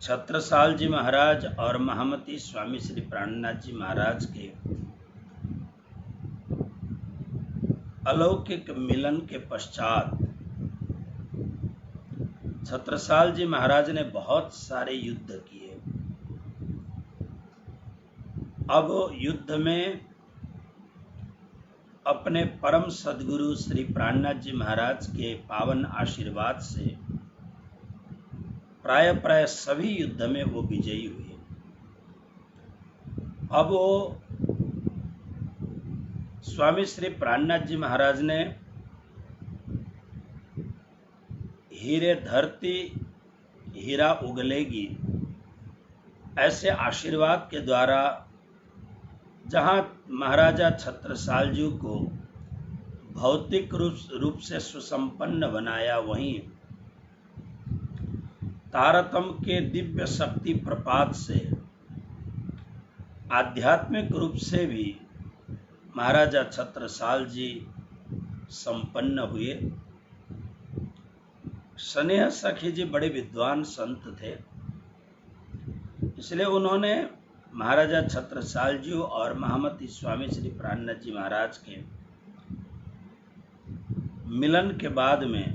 छत्रसाल जी महाराज और महामती स्वामी श्री प्राणनाथ जी महाराज के अलौकिक मिलन के पश्चात छत्रसाल जी महाराज ने बहुत सारे युद्ध किए। अब युद्ध में अपने परम सद्गुरु श्री प्राणनाथ जी महाराज के पावन आशीर्वाद से प्राय सभी युद्ध में वो विजयी हुए। अब वो स्वामी श्री प्राणनाथ जी महाराज ने हीरे धरती हीरा उगलेगी ऐसे आशीर्वाद के द्वारा जहां महाराजा छत्रसाल जी को भौतिक रूप से सुसंपन्न बनाया, वहीं तारतम के दिव्य शक्ति प्रपात से आध्यात्मिक रूप से भी महाराजा छत्रसाल जी संपन्न हुए। स्नेह सखी जी बड़े विद्वान संत थे, इसलिए उन्होंने महाराजा छत्रसाल जी और महामती स्वामी श्री प्राणनाथ जी महाराज के मिलन के बाद में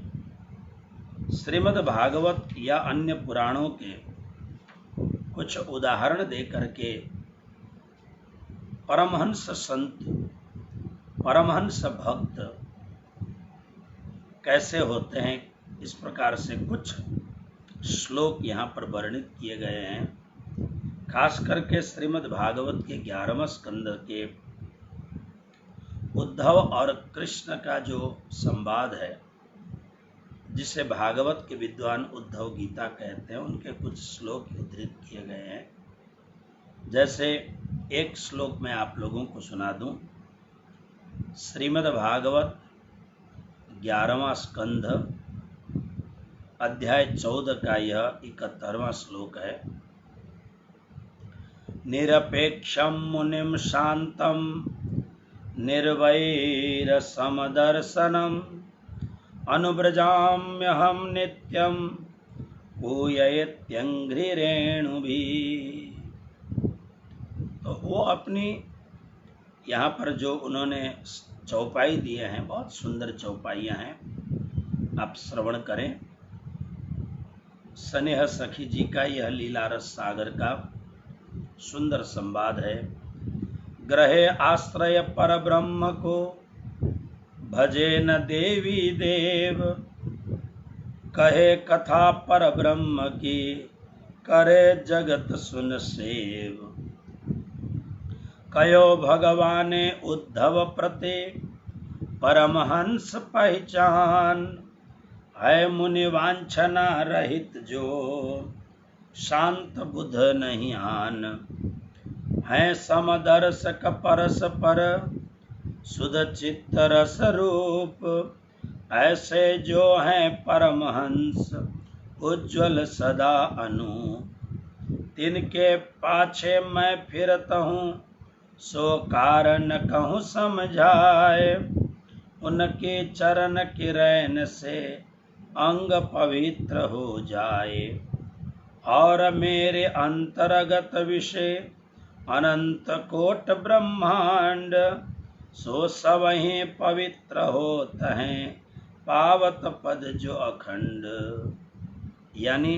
श्रीमद् भागवत या अन्य पुराणों के कुछ उदाहरण दे करके परमहंस संत, परमहंस भक्त कैसे होते हैं, इस प्रकार से कुछ श्लोक यहाँ पर वर्णित किए गए हैं। खास करके श्रीमद् भागवत के 11वें स्कंद के उद्धव और कृष्ण का जो संवाद है, जिसे भागवत के विद्वान उद्धव गीता कहते हैं, उनके कुछ श्लोक उद्धृत किए गए हैं। जैसे एक श्लोक मैं आप लोगों को सुना दूं। श्रीमद् भागवत 11वां स्कंध अध्याय 14 का यह 71वां श्लोक है। निरपेक्षम मुनिम शांतम निर्वैर समदर्शनम अनुव्रजाम्यहम नित्यम पूयत्यंघ्रिरेणुभि। तो वो अपनी यहाँ पर जो उन्होंने चौपाई दिए हैं, बहुत सुंदर चौपाइयाँ हैं, आप श्रवण करें। स्नेह सखी जी का यह लीला रस सागर का सुंदर संवाद है। ग्रहे आश्रय पर ब्रह्म को भजे न देवी देव, कहे कथा पर ब्रह्म की करे जगत सुन सेव। कयो भगवाने उद्धव प्रति परमहंस पहचान, है मुनि वांछना रहित जो शांत बुध नहीं आन। है समदर्शक परस पर सुध चित्त रस रूप, ऐसे जो हैं परमहंस उज्ज्वल सदा अनु। तिनके पाछे मैं फिरत हूँ सो कारण कहूँ समझाए, उनके चरण की रैन से अंग पवित्र हो जाए। और मेरे अंतर्गत विषय अनंत कोट ब्रह्मांड, सो सब ही पवित्र होत हैं पावत पद जो अखंड। यानी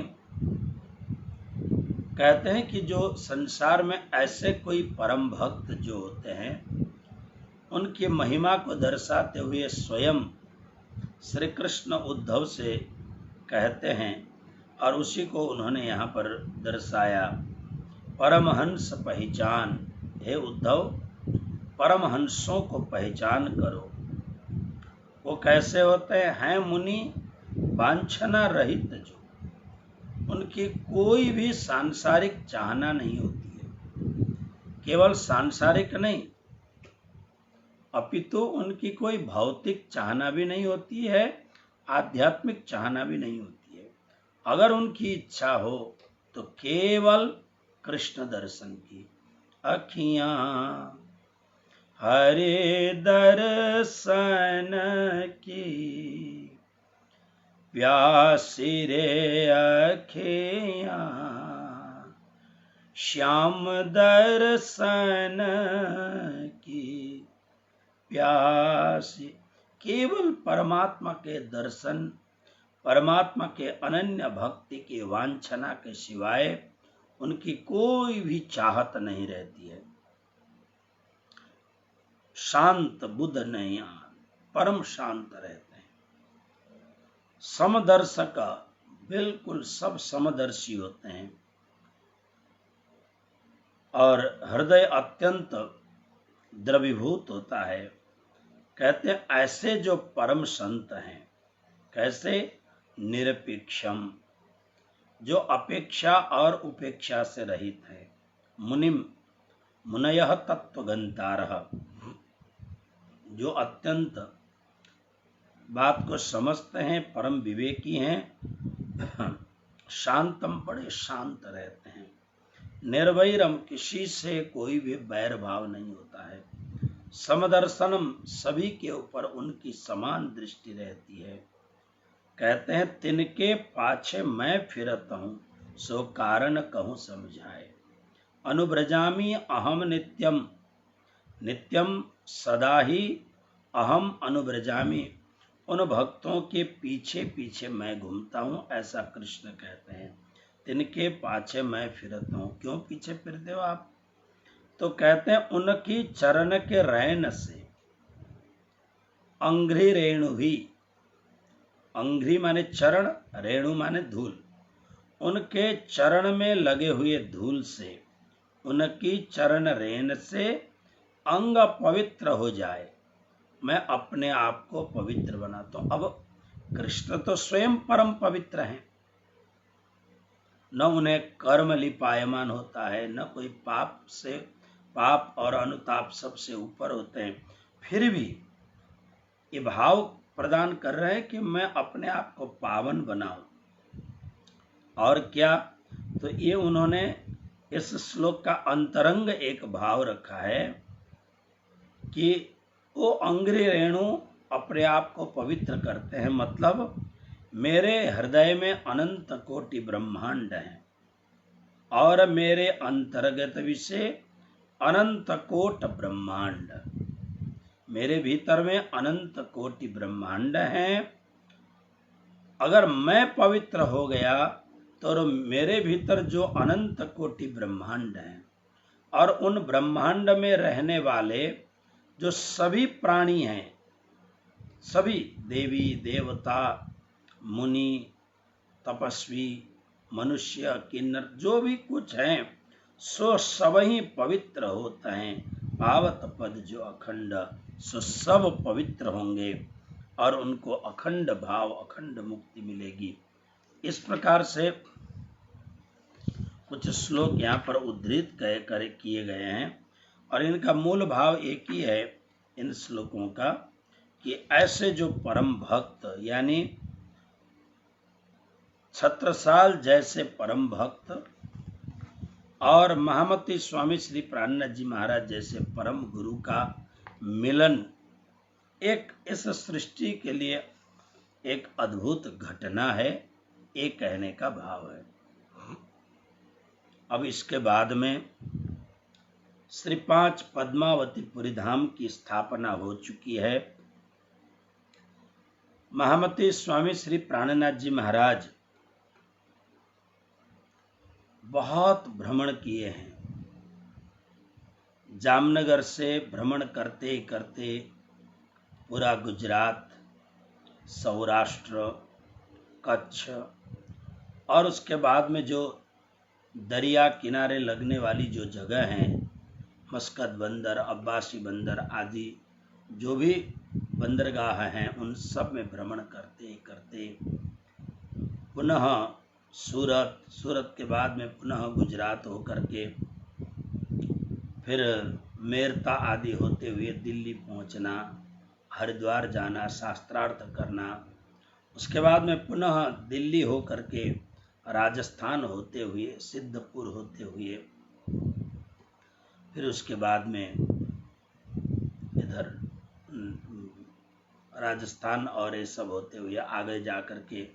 कहते हैं कि जो संसार में ऐसे कोई परम भक्त जो होते हैं, उनकी महिमा को दर्शाते हुए स्वयं श्री कृष्ण उद्धव से कहते हैं, और उसी को उन्होंने यहाँ पर दर्शाया। परमहंस पहचान, हे उद्धव परमहंसों को पहचान करो। वो कैसे होते हैं मुनि वांछना रहित, जो उनकी कोई भी सांसारिक चाहना नहीं होती है। केवल सांसारिक नहीं, अपितु उनकी कोई भौतिक चाहना भी नहीं होती है, आध्यात्मिक चाहना भी नहीं होती है। अगर उनकी इच्छा हो तो केवल कृष्ण दर्शन की। अखियां हरे दर्शन की प्यासी रे अखियां, श्याम दर्शन की प्यासी। केवल परमात्मा के दर्शन, परमात्मा के अनन्य भक्ति की वांछना के सिवाय उनकी कोई भी चाहत नहीं रहती है। शांत बुद्ध नहीं, परम शांत रहते हैं। समदर्शक, बिल्कुल सब समदर्शी होते हैं और हृदय अत्यंत द्रवीभूत होता है। कहते हैं ऐसे जो परम संत हैं, कैसे? निरपेक्षम, जो अपेक्षा और उपेक्षा से रहित है। मुनिम, मुनयः तत्वगंतारः, जो अत्यंत बात को समझते हैं, परम विवेकी हैं। शांतम, बड़े शांत रहते हैं। निर्वैरम, किसी से कोई भी बैर भाव नहीं होता है। समदर्शनम, सभी के ऊपर उनकी समान दृष्टि रहती है। कहते हैं तिनके पाछे मैं फिरत हूँ, सो कारण कहूँ समझाए। अनुब्रजामी अहम नित्यम, नित्यम सदा ही अहम अनुब्रजामी, उन भक्तों के पीछे पीछे मैं घूमता हूँ, ऐसा कृष्ण कहते हैं। तिनके पाछे मैं फिरत हूँ। क्यों पीछे फिरते हो आप? तो कहते हैं उनकी चरण के रैन से, अंघ्रि रेणु भी, अंघ्रि माने चरण, रेणु माने धूल, उनके चरण में लगे हुए धूल से, उनकी चरण रेन से अंग पवित्र हो जाए, मैं अपने आप को पवित्र बनाता हूं। अब कृष्ण तो स्वयं परम पवित्र हैं, न उन्हें कर्म लिपायमान होता है, न कोई पाप से, पाप और अनुताप सबसे ऊपर होते हैं, फिर भी ये भाव प्रदान कर रहे हैं कि मैं अपने आप को पावन बनाऊं। और क्या? तो ये उन्होंने इस श्लोक का अंतरंग एक भाव रखा है कि वो अंघ्रि रेणु अपने आप को पवित्र करते हैं। मतलब मेरे हृदय में अनंत कोटि ब्रह्मांड हैं और मेरे अंतर्गत भी से अनंत कोट ब्रह्मांड, मेरे भीतर में अनंत कोटि ब्रह्मांड हैं। अगर मैं पवित्र हो गया तो मेरे भीतर जो अनंत कोटि ब्रह्मांड हैं और उन ब्रह्मांड में रहने वाले जो सभी प्राणी हैं, सभी देवी देवता, मुनि, तपस्वी, मनुष्य, किन्नर, जो भी कुछ हैं, सो सब ही पवित्र होते हैं। पावत पद जो अखंड, सो सब पवित्र होंगे और उनको अखंड भाव, अखंड मुक्ति मिलेगी। इस प्रकार से कुछ श्लोक यहाँ पर उद्धृत किए गए हैं और इनका मूल भाव एक ही है इन श्लोकों का, कि ऐसे जो परम भक्त, यानी छत्रसाल जैसे परम भक्त और महामती स्वामी श्री प्राणनाथ जी महाराज जैसे परम गुरु का मिलन एक इस सृष्टि के लिए एक अद्भुत घटना है, ये कहने का भाव है। अब इसके बाद में श्री 5 पद्मावतीपुरी धाम की स्थापना हो चुकी है। महामती स्वामी श्री प्राणनाथ जी महाराज बहुत भ्रमण किए हैं। जामनगर से भ्रमण करते करते पूरा गुजरात, सौराष्ट्र, कच्छ और उसके बाद में जो दरिया किनारे लगने वाली जो जगह हैं, मस्कत बंदर, अब्बासी बंदर आदि जो भी बंदरगाह हैं, उन सब में भ्रमण करते करते पुनः सूरत, सूरत के बाद में पुनः गुजरात होकर के फिर मेरता आदि होते हुए दिल्ली पहुंचना, हरिद्वार जाना, शास्त्रार्थ करना, उसके बाद में पुनः दिल्ली होकर के राजस्थान होते हुए, सिद्धपुर होते हुए, फिर उसके बाद में इधर राजस्थान और ये सब होते हुए आगे जाकर के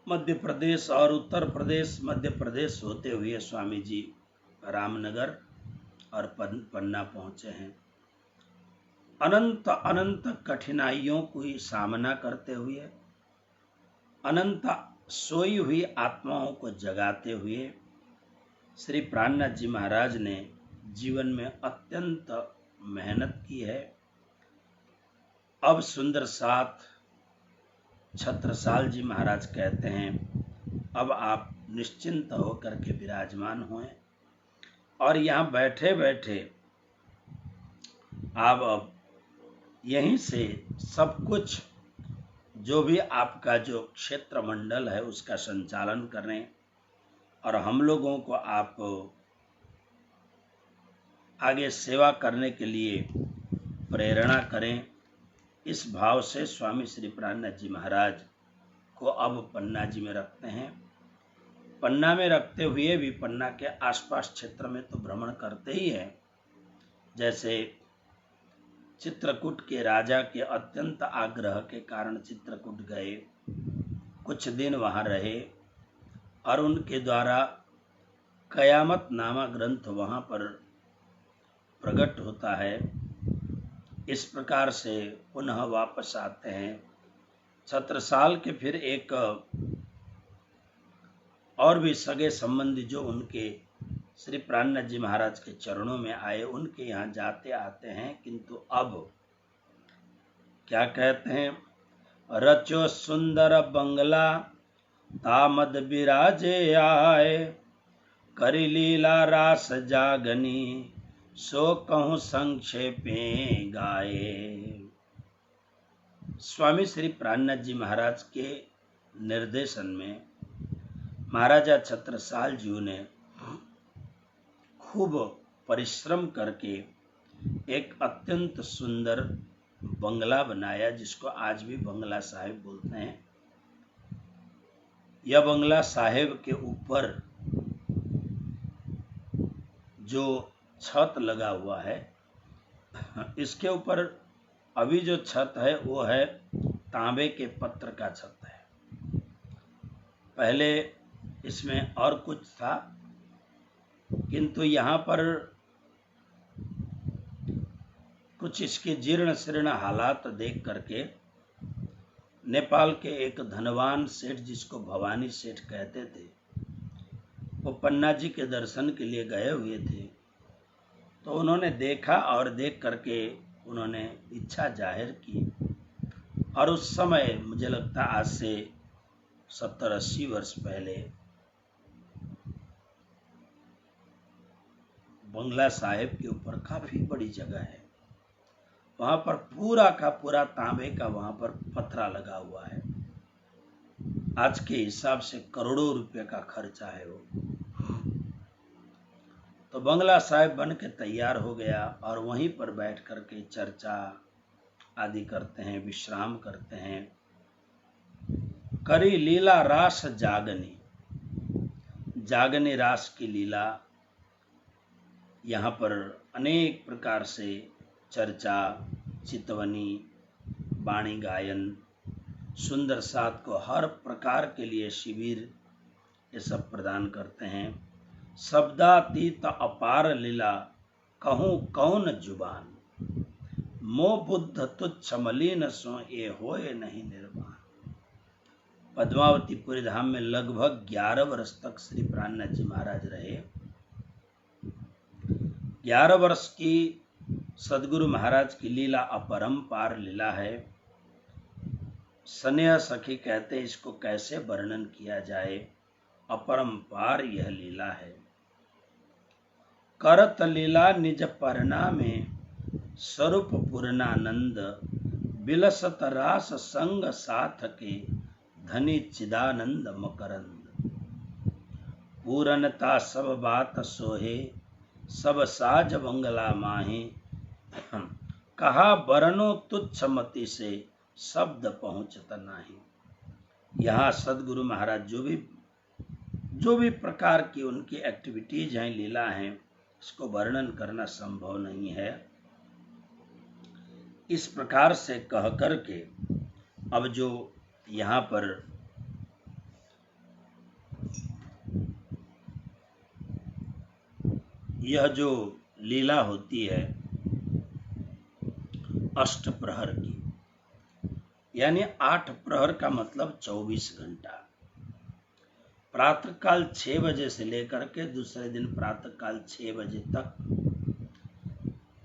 मध्य प्रदेश और उत्तर प्रदेश मध्य प्रदेश होते हुए स्वामी जी रामनगर और पन्ना पहुंचे हैं। अनंत अनंत कठिनाइयों को ही सामना करते हुए, अनंत सोई हुई आत्माओं को जगाते हुए श्री प्राणनाथ जी महाराज ने जीवन में अत्यंत मेहनत की है। अब सुंदर साथ छत्रसाल जी महाराज कहते हैं, अब आप निश्चिंत होकर के विराजमान हों और यहाँ बैठे बैठे आप अब यहीं से सब कुछ जो भी आपका जो क्षेत्र मंडल है उसका संचालन करें और हम लोगों को आप आगे सेवा करने के लिए प्रेरणा करें। इस भाव से स्वामी श्री प्राणनाथ जी महाराज को अब पन्ना जी में रखते हैं। पन्ना में रखते हुए भी पन्ना के आसपास क्षेत्र में तो भ्रमण करते ही हैं। जैसे चित्रकूट के राजा के अत्यंत आग्रह के कारण चित्रकूट गए, कुछ दिन वहां रहे और उनके द्वारा कयामत नामा ग्रंथ वहां पर प्रकट होता है। इस प्रकार से पुनः वापस आते हैं। छत्रसाल के फिर एक और भी सगे संबंधी जो उनके श्री प्राणनाथ जी महाराज के चरणों में आए, उनके यहाँ जाते आते हैं, किंतु अब क्या कहते हैं, रचो सुंदर बंगला तामद बिराजे आए, करी लीला रास जागनी सो कहूं संक्षेपे गाए। स्वामी श्री प्राणनाथ जी महाराज के निर्देशन में महाराजा छत्रसाल जी ने खूब परिश्रम करके एक अत्यंत सुंदर बंगला बनाया, जिसको आज भी बंगला साहिब बोलते हैं। यह बंगला साहिब के ऊपर जो छत लगा हुआ है, इसके ऊपर अभी जो छत है वो है तांबे के पत्र का छत है। पहले इसमें और कुछ था, किंतु यहाँ पर कुछ इसके जीर्ण शीर्ण हालात देख करके नेपाल के एक धनवान सेठ, जिसको भवानी सेठ कहते थे, वो पन्ना जी के दर्शन के लिए गए हुए थे। तो उन्होंने देखा और देख करके उन्होंने इच्छा जाहिर की और उस समय मुझे लगता आज से 70-80 वर्ष पहले बंगला साहिब के ऊपर काफी बड़ी जगह है, वहां पर पूरा का पूरा तांबे का वहां पर पत्थरा लगा हुआ है। आज के हिसाब से करोड़ों रुपए का खर्चा है वो। तो बंगला साहिब बन के तैयार हो गया और वहीं पर बैठ करके चर्चा आदि करते हैं, विश्राम करते हैं। करी लीला रास जागनी, जागनी रास की लीला, यहाँ पर अनेक प्रकार से चर्चा, चितवनी, वाणी गायन, सुंदर साथ को हर प्रकार के लिए शिविर ये सब प्रदान करते हैं। शब्दातीत अपार लीला कहूँ कौन जुबान, मो बुद्ध तुच्छ मलिन सो ये होए नहीं निर्वाण। पद्मावतीपुरी धाम में लगभग 11 वर्ष तक श्री प्राणनाथ जी महाराज रहे। 11 वर्ष की सदगुरु महाराज की लीला अपरंपार लीला है। स्नेह सखी कहते इसको कैसे वर्णन किया जाए, अपरंपार यह लीला है। करत लीला निज परना में स्वरूप पूर्णानंद, बिलसत रास संग साथ के धनी चिदानंद मकरंद। पूरनता सब बात सोहे सब साज बंगला माहे, कहा बरनो तुच्छ मति से शब्द पहुंचत नाही। यहाँ सदगुरु महाराज जो भी प्रकार की उनकी एक्टिविटीज हैं, लीला हैं, इसको वर्णन करना संभव नहीं है। इस प्रकार से कह करके अब जो यहाँ पर यह जो लीला होती है अष्ट प्रहर की, यानी 8 प्रहर का मतलब 24 घंटा, प्रातःकाल 6 बजे से लेकर के दूसरे दिन प्रातःकाल 6 बजे तक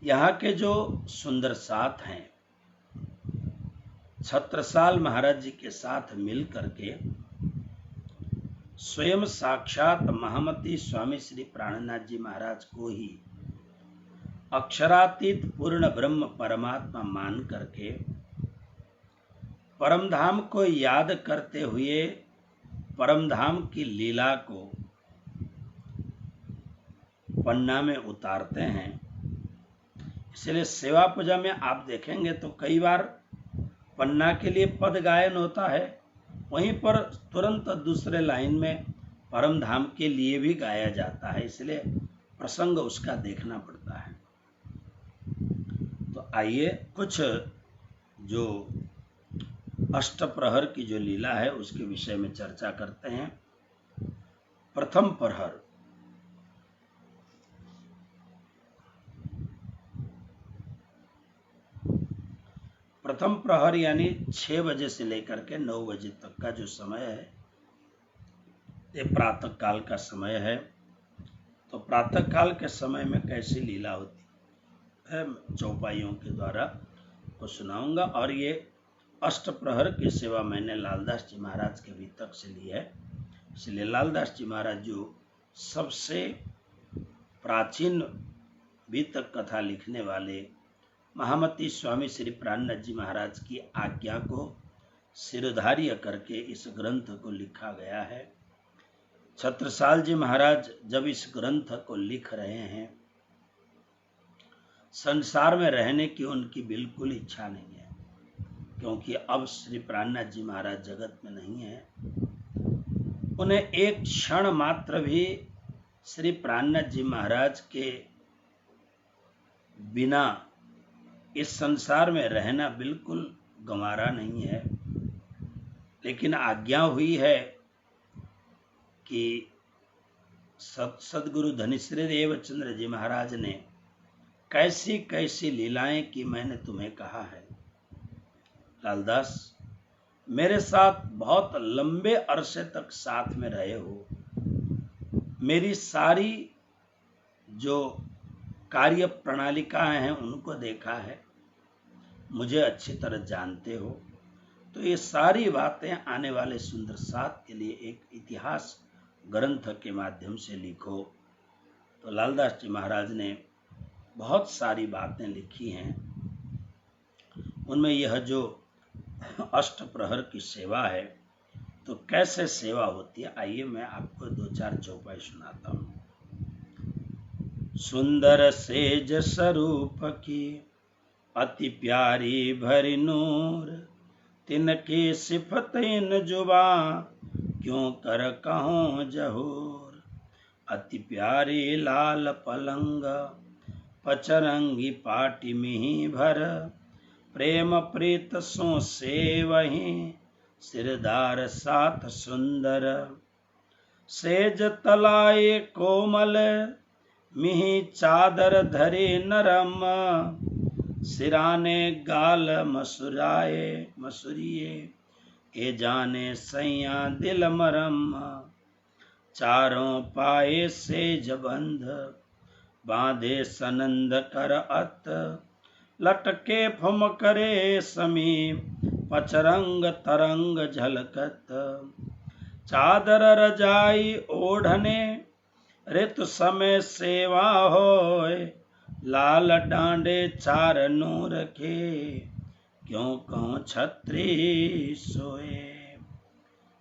यहाँ के जो सुंदर साथ हैं छत्रसाल महाराज जी के साथ मिल करके स्वयं साक्षात महामती स्वामी श्री प्राणनाथ जी महाराज को ही अक्षरातीत पूर्ण ब्रह्म परमात्मा मान करके परमधाम को याद करते हुए परमधाम की लीला को पन्ना में उतारते हैं। इसलिए सेवा पूजा में आप देखेंगे तो कई बार पन्ना के लिए पद गायन होता है, वहीं पर तुरंत दूसरे लाइन में परमधाम के लिए भी गाया जाता है, इसलिए प्रसंग उसका देखना पड़ता है। तो आइए कुछ जो अष्टप्रहर की जो लीला है उसके विषय में चर्चा करते हैं। प्रथम प्रहर, प्रथम प्रहर यानी 6 बजे से लेकर के 9 बजे तक का जो समय है ये प्रातः काल का समय है। तो प्रातः काल के समय में कैसी लीला होती है चौपाइयों के द्वारा को सुनाऊंगा। और ये अष्ट प्रहर की सेवा मैंने लालदास जी महाराज के वितक से ली है, इसलिए लालदास जी महाराज जो सबसे प्राचीन वितक कथा लिखने वाले महामती स्वामी श्री प्राणनाथ जी महाराज की आज्ञा को सिरधार्य करके इस ग्रंथ को लिखा गया है। छत्रसाल जी महाराज जब इस ग्रंथ को लिख रहे हैं, संसार में रहने की उनकी बिल्कुल इच्छा नहीं है, क्योंकि अब श्री प्राणनाथ जी महाराज जगत में नहीं है। उन्हें एक क्षण मात्र भी श्री प्राणनाथ जी महाराज के बिना इस संसार में रहना बिल्कुल गंवारा नहीं है। लेकिन आज्ञा हुई है कि सदगुरु धनिश्री देवचंद्र जी महाराज ने कैसी कैसी लीलाएं की मैंने तुम्हें कहा है। लालदास, मेरे साथ बहुत लंबे अरसे तक साथ में रहे हो, मेरी सारी जो कार्य प्रणालिकाएं हैं उनको देखा है, मुझे अच्छी तरह जानते हो, तो ये सारी बातें आने वाले सुंदर साथ के लिए एक इतिहास ग्रंथ के माध्यम से लिखो। तो लालदास जी महाराज ने बहुत सारी बातें लिखी हैं, उनमें यह जो अष्ट प्रहर की सेवा है तो कैसे सेवा होती है, आइए मैं आपको 2-4 चौपाई सुनाता हूँ। सुंदर सेज स्वरूप की अति प्यारी भरी नूर, तिनकी सिफत इन जुबा क्यों कर कहूँ जहूर। अति प्यारी लाल पलंग पचरंगी पाटी मिही भर, प्रेम प्रीत सो से वही सिरदार साथ सुंदर। सेज तलाए कोमल मिही चादर धरे नरम, सिराने गाल मसुरिए ए जाने सैया दिल मरम। चारों पाए सेज बंध बांधे सनंद कर अत, लटके फुम करे समी पचरंग तरंग झलकत। चादर रजाई ओढ़ने ऋतु समय सेवा होय, लाल डांडे चार नूर के क्यों कहूँ छत्री सोए।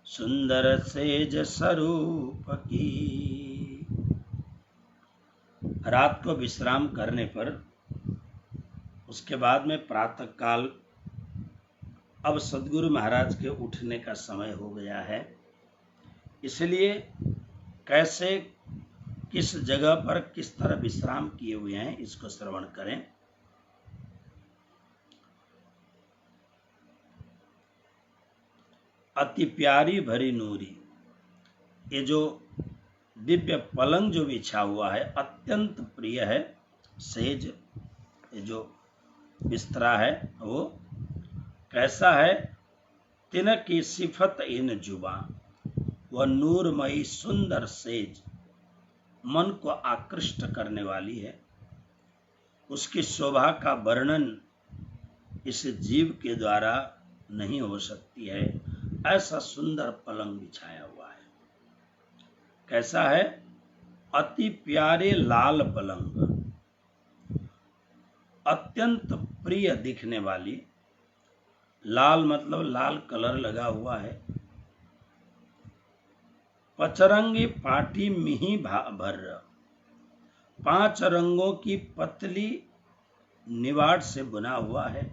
सुंदर सेज स्वरूप की। रात को विश्राम करने पर उसके बाद में प्रातः काल अब सदगुरु महाराज के उठने का समय हो गया है, इसलिए कैसे किस जगह पर किस तरह विश्राम किए हुए हैं इसको श्रवण करें। अति प्यारी भरी नूरी, ये जो दिव्य पलंग जो बिछा हुआ है अत्यंत प्रिय है। सेज जो बिस्तरा है वो कैसा है? तिन की सिफत इन जुबा, वह नूरमयी सुंदर सेज मन को आकृष्ट करने वाली है। उसकी शोभा का वर्णन इस जीव के द्वारा नहीं हो सकती है। ऐसा सुंदर पलंग बिछाया हुआ है। कैसा है? अति प्यारे लाल पलंग, अत्यंत प्रिय दिखने वाली। लाल मतलब लाल कलर लगा हुआ है। पचरंगी पाटी मिही भर, 5 रंगों की पतली निवाड़ से बुना हुआ है।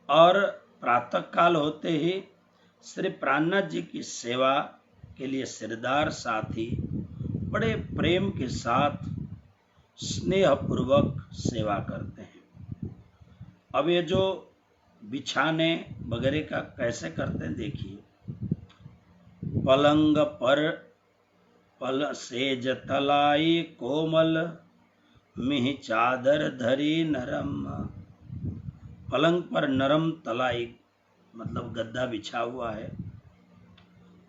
और प्रातः काल होते ही श्री प्राणनाथ जी की सेवा के लिए सिरदार साथी बड़े प्रेम के साथ स्नेह पूर्वक सेवा करते हैं। अब ये जो बिछाने वगैरह का कैसे करते हैं देखिए। पलंग पर पल सेज तलाई कोमल, मिह चादर धरी नरम। पलंग पर नरम तलाई मतलब गद्दा बिछा हुआ है।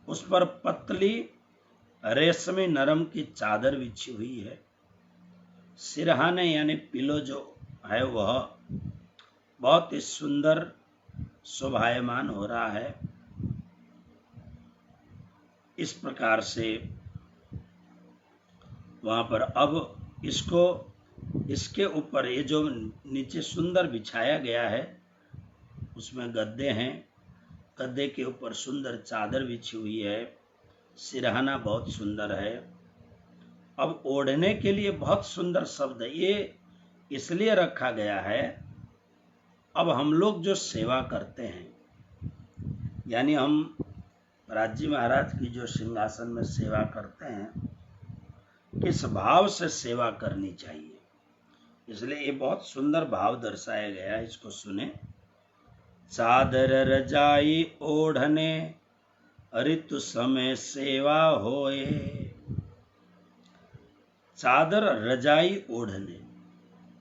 उस पर पतली रेशमी नरम की चादर बिछी हुई है। सिरहाने यानी पिलो जो है वह बहुत ही सुंदर शोभायमान हो रहा है। इस प्रकार से वहां पर अब इसके ऊपर ये जो नीचे सुंदर बिछाया गया है उसमें गद्दे हैं। गद्दे के ऊपर सुंदर चादर बिछी हुई है। सिरहाना बहुत सुंदर है। अब ओढ़ने के लिए बहुत सुंदर शब्द ये इसलिए रखा गया है। अब हम लोग जो सेवा करते हैं यानी हम राज्य महाराज की जो सिंहासन में सेवा करते हैं किस भाव से सेवा करनी चाहिए, इसलिए ये बहुत सुंदर भाव दर्शाया गया है। इसको सुने। चादर रजाई ओढ़ने ऋतु समय सेवा होए। चादर रजाई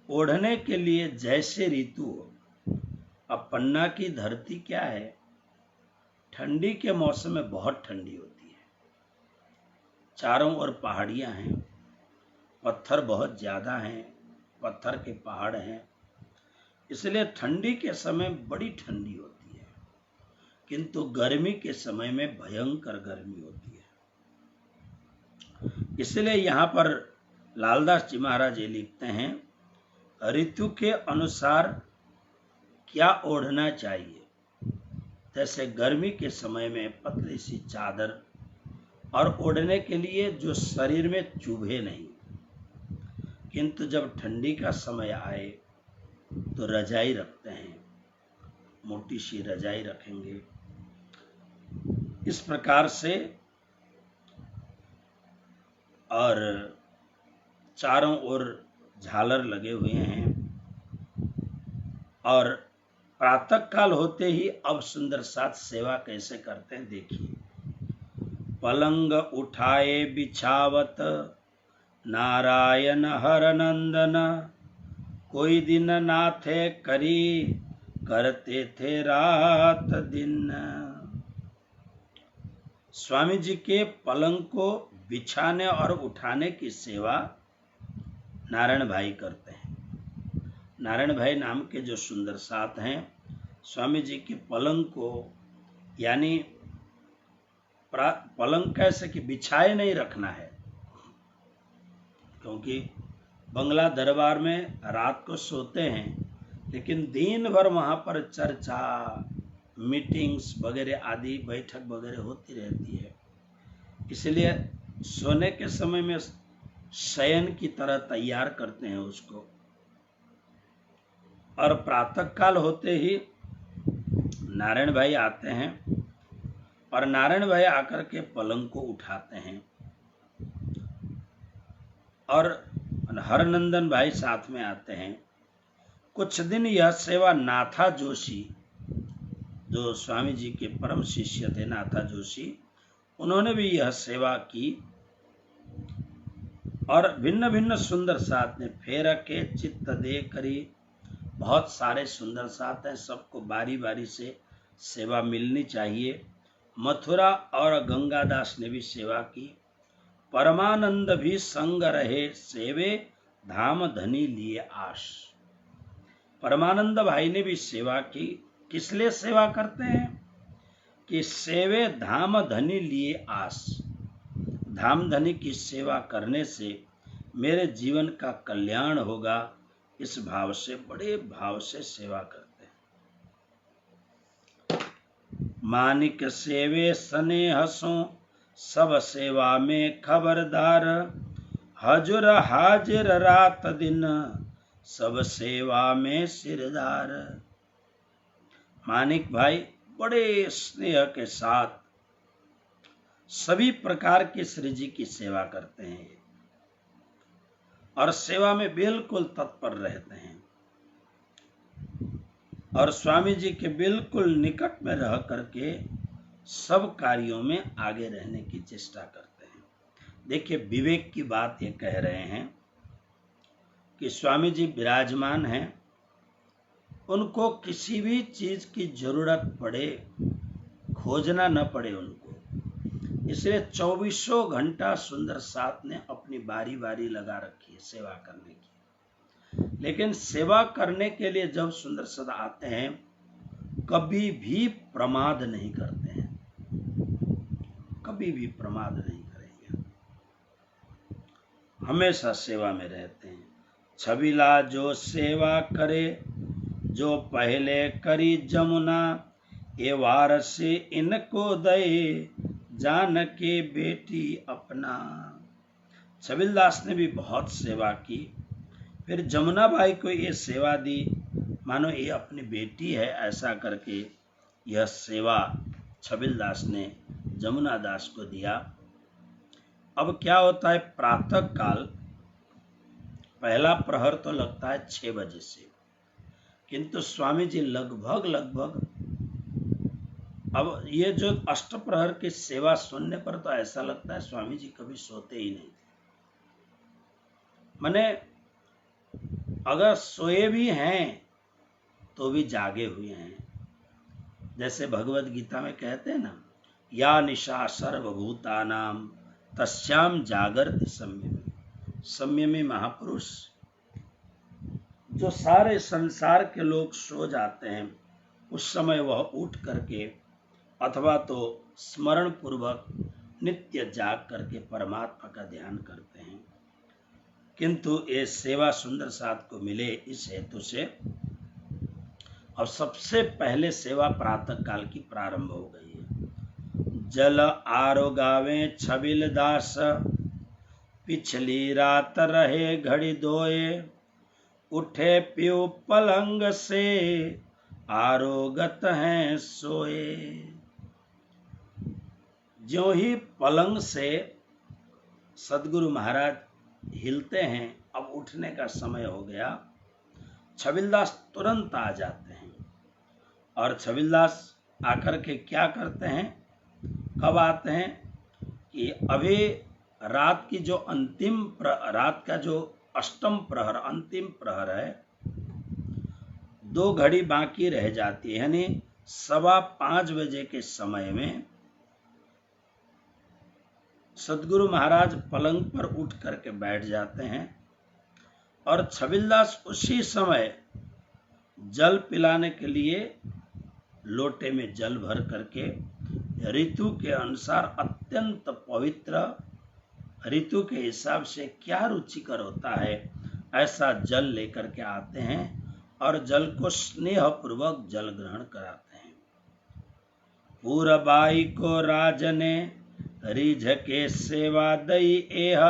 ओढ़ने के लिए जैसे ऋतु हो। अब पन्ना की धरती क्या है? ठंडी के मौसम में बहुत ठंडी होती है। चारों ओर पहाड़ियां हैं, पत्थर बहुत ज्यादा हैं, पत्थर के पहाड़ हैं, इसलिए ठंडी के समय बड़ी ठंडी होती है। किंतु गर्मी के समय में भयंकर गर्मी होती है। इसलिए यहाँ पर लालदास जी महाराज ये लिखते हैं, ऋतु के अनुसार क्या ओढ़ना चाहिए। जैसे गर्मी के समय में पतली सी चादर और ओढ़ने के लिए जो शरीर में चुभे नहीं। किंतु जब ठंडी का समय आए तो रजाई रखते हैं, मोटी सी रजाई रखेंगे। इस प्रकार से और चारों ओर झालर लगे हुए हैं। और प्रातः काल होते ही अब सुंदर साथ सेवा कैसे करते हैं देखिए। पलंग उठाए बिछावत नारायण हर नंदन, कोई दिन ना थे करी करते थे रात दिन। स्वामी जी के पलंग को बिछाने और उठाने की सेवा नारायण भाई करते हैं। नारायण भाई नाम के जो सुंदर साथ हैं, स्वामी जी के पलंग को यानी पलंग कैसे कि बिछाए नहीं रखना है, क्योंकि बंगला दरबार में रात को सोते हैं लेकिन दिन भर वहां पर चर्चा मीटिंग्स वगैरह आदि बैठक वगैरह होती रहती है। इसलिए सोने के समय में शयन की तरह तैयार करते हैं उसको। और प्रातः काल होते ही नारायण भाई आते हैं और नारायण भाई आकर के पलंग को उठाते हैं। और हरनंदन भाई साथ में आते हैं। कुछ दिन यह सेवा नाथा जोशी, जो स्वामी जी के परम शिष्य थे नाथा जोशी, उन्होंने भी यह सेवा की और भिन्न भिन्न सुंदर साथ ने फेर के चित्त दे करी। बहुत सारे सुंदर साथ हैं, सबको बारी बारी से सेवा मिलनी चाहिए। मथुरा और गंगादास ने भी सेवा की। परमानंद भी संग रहे सेवे धाम धनी लिए आश। परमानंद भाई ने भी सेवा की। किस लिए सेवा करते हैं? कि सेवे धाम धनी लिए आस। धाम धनी की सेवा करने से मेरे जीवन का कल्याण होगा, इस भाव से, बड़े भाव से सेवा करते हैं। मानिक सेवे स्नेह सो सब सेवा में खबरदार। हजूर हाजिर रात दिन सब सेवा में सिरदार। मानिक भाई बड़े स्नेह के साथ सभी प्रकार के श्री जी की सेवा करते हैं और सेवा में बिल्कुल तत्पर रहते हैं और स्वामी जी के बिल्कुल निकट में रह करके सब कार्यों में आगे रहने की चेष्टा करते हैं। देखिए, विवेक की बात ये कह रहे हैं कि स्वामी जी विराजमान हैं, उनको किसी भी चीज की जरूरत पड़े, खोजना न पड़े उनको, इसलिए 24 घंटा सुंदर साथ ने अपनी बारी बारी लगा रखी है सेवा करने की। लेकिन सेवा करने के लिए जब सुंदर सदा आते हैं, कभी भी प्रमाद नहीं करते हैं, कभी भी प्रमाद नहीं करेंगे, हमेशा सेवा में रहते हैं। छबिला जो सेवा करे, जो पहले करी जमुना, ये वार से इनको दे जान के बेटी अपना। छबिलदास ने भी बहुत सेवा की, फिर जमुना बाई को ये सेवा दी, मानो ये अपनी बेटी है, ऐसा करके यह सेवा छबिलदास ने जमुना दास को दिया। अब क्या होता है, प्रातः काल पहला प्रहर तो लगता है 6 बजे से, किंतु स्वामी जी लगभग अब ये जो अष्ट प्रहर की सेवा सुनने पर तो ऐसा लगता है स्वामी जी कभी सोते ही नहीं थे। माने अगर सोए भी हैं तो भी जागे हुए हैं। जैसे भगवत गीता में कहते हैं ना, या निशा सर्वभूतानाम तस्याम जागर्ति संयमी। संयमी महापुरुष, जो सारे संसार के लोग सो जाते हैं, उस समय वह उठ करके अथवा तो स्मरण पूर्वक नित्य जाग करके परमात्मा का ध्यान करते हैं। किंतु ये सेवा सुंदर साथ को मिले, इस हेतु से अब सबसे पहले सेवा प्रातः काल की प्रारंभ हो गई है। जल आरोगावे छबिल दास, पिछली रात रहे घड़ी दोए, उठे पियो पलंग से आरोगत हैं सोए। ज्यों ही पलंग से सदगुरु महाराज हिलते हैं, अब उठने का समय हो गया, छबिलदास तुरंत आ जाते हैं। और छबिलदास आकर के क्या करते हैं, कब आते हैं कि अभी रात की जो रात का जो अष्टम प्रहर, अंतिम प्रहर है, 2 घड़ी बाकी रह जाती है, यानी 5:15 बजे के समय में सदगुरु महाराज पलंग पर उठ करके बैठ जाते हैं और छबिलदास उसी समय जल पिलाने के लिए लोटे में जल भर करके ऋतु के अनुसार अत्यंत पवित्र, ऋतु के हिसाब से क्या रुचिकर होता है ऐसा जल लेकर के आते हैं और जल को स्नेह पूर्वक जल ग्रहण कराते हैं। पूरबाई को राजने रिझ के सेवा दई एह,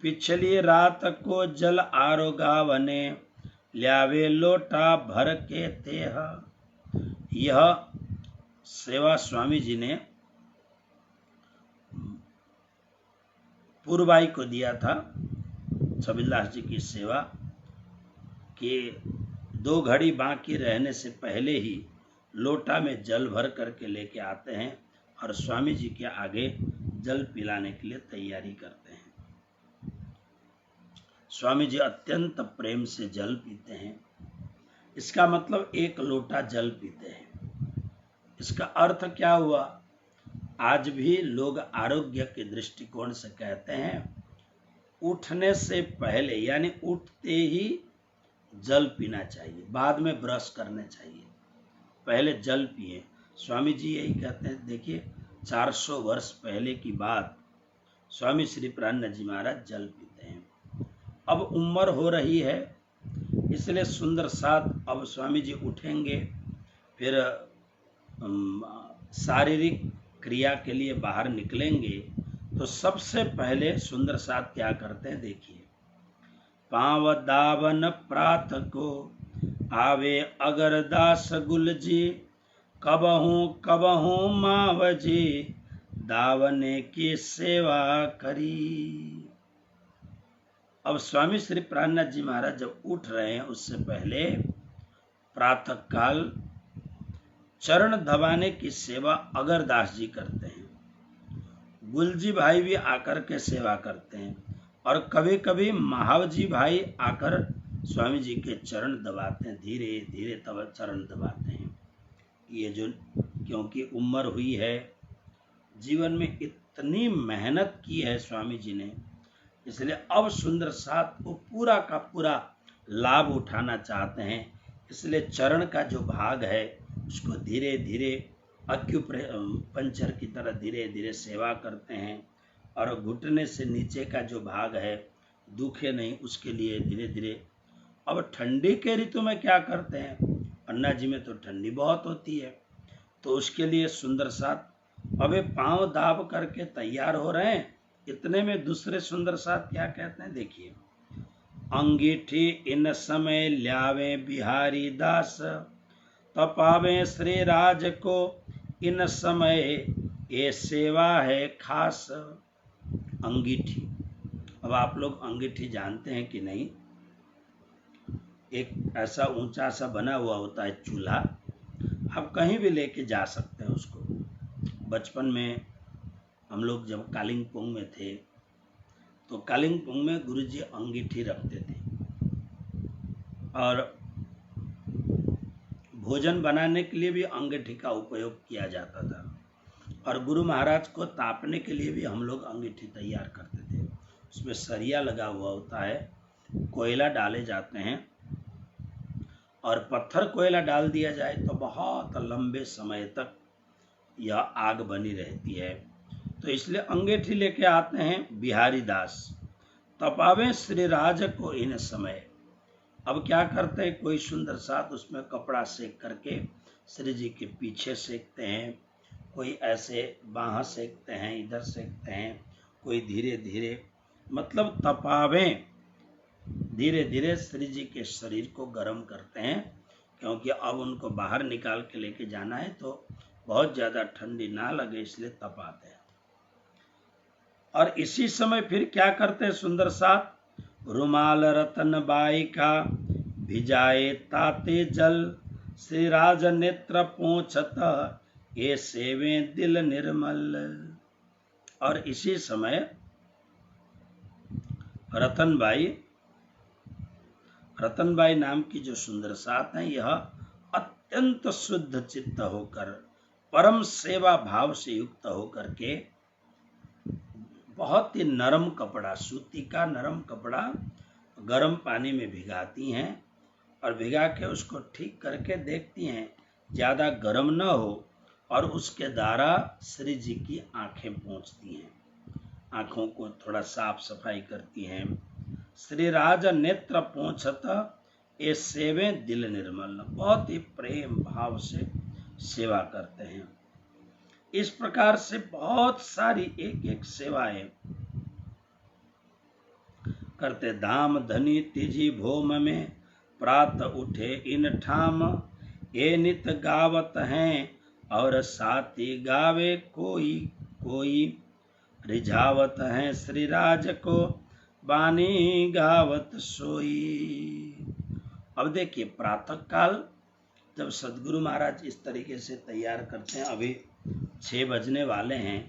पिछली रात को जल आरोगावने, ल्यावे लोटा भर के तेह। यह सेवा स्वामी जी ने पूर्वबाई को दिया था, छबिलदास जी की सेवा कि 2 घड़ी बाकी रहने से पहले ही लोटा में जल भर करके लेके आते हैं और स्वामी जी के आगे जल पिलाने के लिए तैयारी करते हैं। स्वामी जी अत्यंत प्रेम से जल पीते हैं। इसका मतलब 1 लोटा जल पीते हैं। इसका अर्थ क्या हुआ? आज भी लोग आरोग्य के दृष्टिकोण से कहते हैं उठने से पहले यानी उठते ही जल पीना चाहिए, बाद में ब्रश करना चाहिए, पहले जल पिए। स्वामी जी यही कहते हैं। देखिए 400 वर्ष पहले की बात, स्वामी श्री प्राणानंद जी महाराज जल पीते हैं। अब उम्र हो रही है, इसलिए सुंदर साथ अब स्वामी जी उठेंगे, फिर शारीरिक क्रिया के लिए बाहर निकलेंगे। तो सबसे पहले सुंदर साथ क्या करते हैं देखिए। पांव दावन प्रात को आवे अगर दास गुल जी, कबहू माव जी दावने की सेवा करी। अब स्वामी श्री प्राणनाथ जी महाराज जब उठ रहे हैं, उससे पहले प्रातः काल चरण दबाने की सेवा अगरदास जी करते हैं। गुलजी भाई भी आकर के सेवा करते हैं, और कभी कभी महाव जी भाई आकर स्वामी जी के चरण दबाते हैं, धीरे धीरे तब चरण दबाते हैं। ये जो क्योंकि उम्र हुई है, जीवन में इतनी मेहनत की है स्वामी जी ने, इसलिए अब सुंदर साथ को पूरा का पूरा लाभ उठाना चाहते हैं। इसलिए चरण का जो भाग है उसको धीरे धीरे पंचर की तरह धीरे धीरे सेवा करते हैं, और घुटने से नीचे का जो भाग है दुखे नहीं, उसके लिए धीरे धीरे। अब ठंडी के ऋतु में क्या करते हैं, अन्ना जी में तो ठंडी बहुत होती है, तो उसके लिए सुंदर साथ अबे पांव दाब करके तैयार हो रहे हैं। इतने में दूसरे सुंदर साथ क्या कहते हैं देखिए। अंगीठी इन समय ल्यावे बिहारी दास, तपावे श्री राज को इन समय ये सेवा है खास। अंगीठी, अब आप लोग अंगीठी जानते हैं कि नहीं? एक ऐसा ऊंचा सा बना हुआ होता है चूल्हा, आप कहीं भी लेके जा सकते हैं उसको। बचपन में हम लोग जब कालिंगपोंग में थे, तो कालिंगपोंग में गुरुजी अंगीठी रखते थे, और भोजन बनाने के लिए भी अंगीठी का उपयोग किया जाता था, और गुरु महाराज को तापने के लिए भी हम लोग अंगीठी तैयार करते थे। उसमें सरिया लगा हुआ होता है, कोयला डाले जाते हैं, और पत्थर कोयला डाल दिया जाए तो बहुत लंबे समय तक यह आग बनी रहती है। तो इसलिए अंगीठी लेके आते हैं बिहारी दास, तपावे श्री राज को इन समय। अब क्या करते हैं, कोई सुंदर साथ उसमें कपड़ा सेक करके श्री जी के पीछे सेकते हैं, कोई ऐसे बाਹਾਂ सेकते हैं, इधर सेकते हैं, कोई धीरे धीरे, मतलब तपावे धीरे धीरे श्री जी के शरीर को गर्म करते हैं, क्योंकि अब उनको बाहर निकाल के लेके जाना है, तो बहुत ज्यादा ठंडी ना लगे, इसलिए तपाते हैं। और इसी समय फिर क्या करते हैं सुंदर साथ, रुमाल रतन बाई का भिजाए ताते जल, श्री राज नेत्र पोंछत ये सेवे दिल निर्मल। और इसी समय रतनबाई नाम की जो सुंदर साथ है, यह अत्यंत शुद्ध चित्त होकर, परम सेवा भाव से युक्त होकर के बहुत ही नरम कपड़ा, सूती का नरम कपड़ा गर्म पानी में भिगाती हैं, और भिगा के उसको ठीक करके देखती हैं ज्यादा गर्म न हो, और उसके द्वारा श्री जी की आंखें पोंछती हैं, आंखों को थोड़ा साफ सफाई करती हैं। श्री राज नेत्र पोंछत ये सेवे दिल निर्मल, बहुत ही प्रेम भाव से सेवा करते हैं। इस प्रकार से बहुत सारी एक एक सेवाएं करते। धाम धनी तिजी भोम में प्रात उठे इन ठाम, ये नित गावत हैं और साथी गावे कोई कोई, रिझावत हैं श्री राज को बानी गावत सोई। अब देखिए प्रातः काल जब सदगुरु महाराज इस तरीके से तैयार करते हैं, अभी 6 बजने वाले हैं,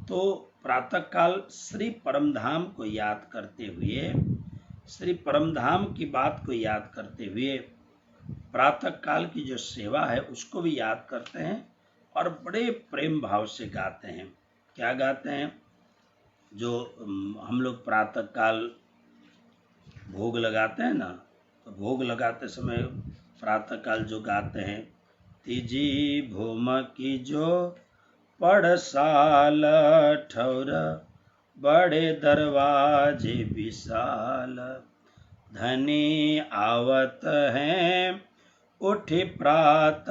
तो प्रातःकाल श्री परमधाम को याद करते हुए, श्री परमधाम की बात को याद करते हुए प्रातःकाल की जो सेवा है उसको भी याद करते हैं और बड़े प्रेम भाव से गाते हैं। क्या गाते हैं? जो हम लोग प्रातःकाल भोग लगाते हैं ना, तो भोग लगाते समय प्रातःकाल जो गाते हैं, तीजी भूम की जो पड़साल ठौर बड़े दरवाजे विशाल, धनी आवत हैं उठी प्रात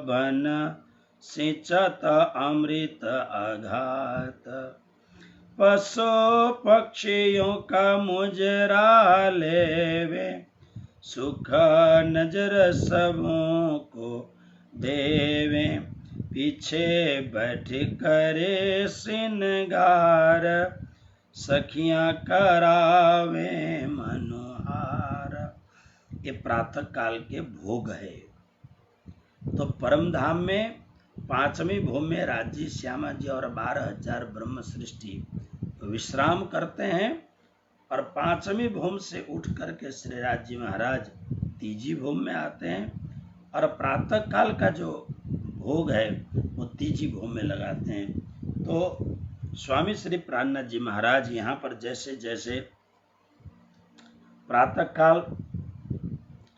बन सिंचत अमृत अघात, पशु पक्षियों का मुजरा लेवे, सुख नजर सबों को देवे, पीछे बैठ करे श्रृंगार, सखियां करावे मनोहार। ये प्रातः काल के भोग है। तो परम धाम में 5वीं भूमि में राज्य श्यामा जी और 12,000 ब्रह्म सृष्टि विश्राम करते हैं, और 5वीं भूमि से उठ करके श्री राज्य महाराज तीजी भूमि में आते हैं, और प्रातः काल का जो भोग है वो तीजी भूमि में लगाते हैं। तो स्वामी श्री प्राणनाथ जी महाराज यहाँ पर जैसे जैसे प्रातः काल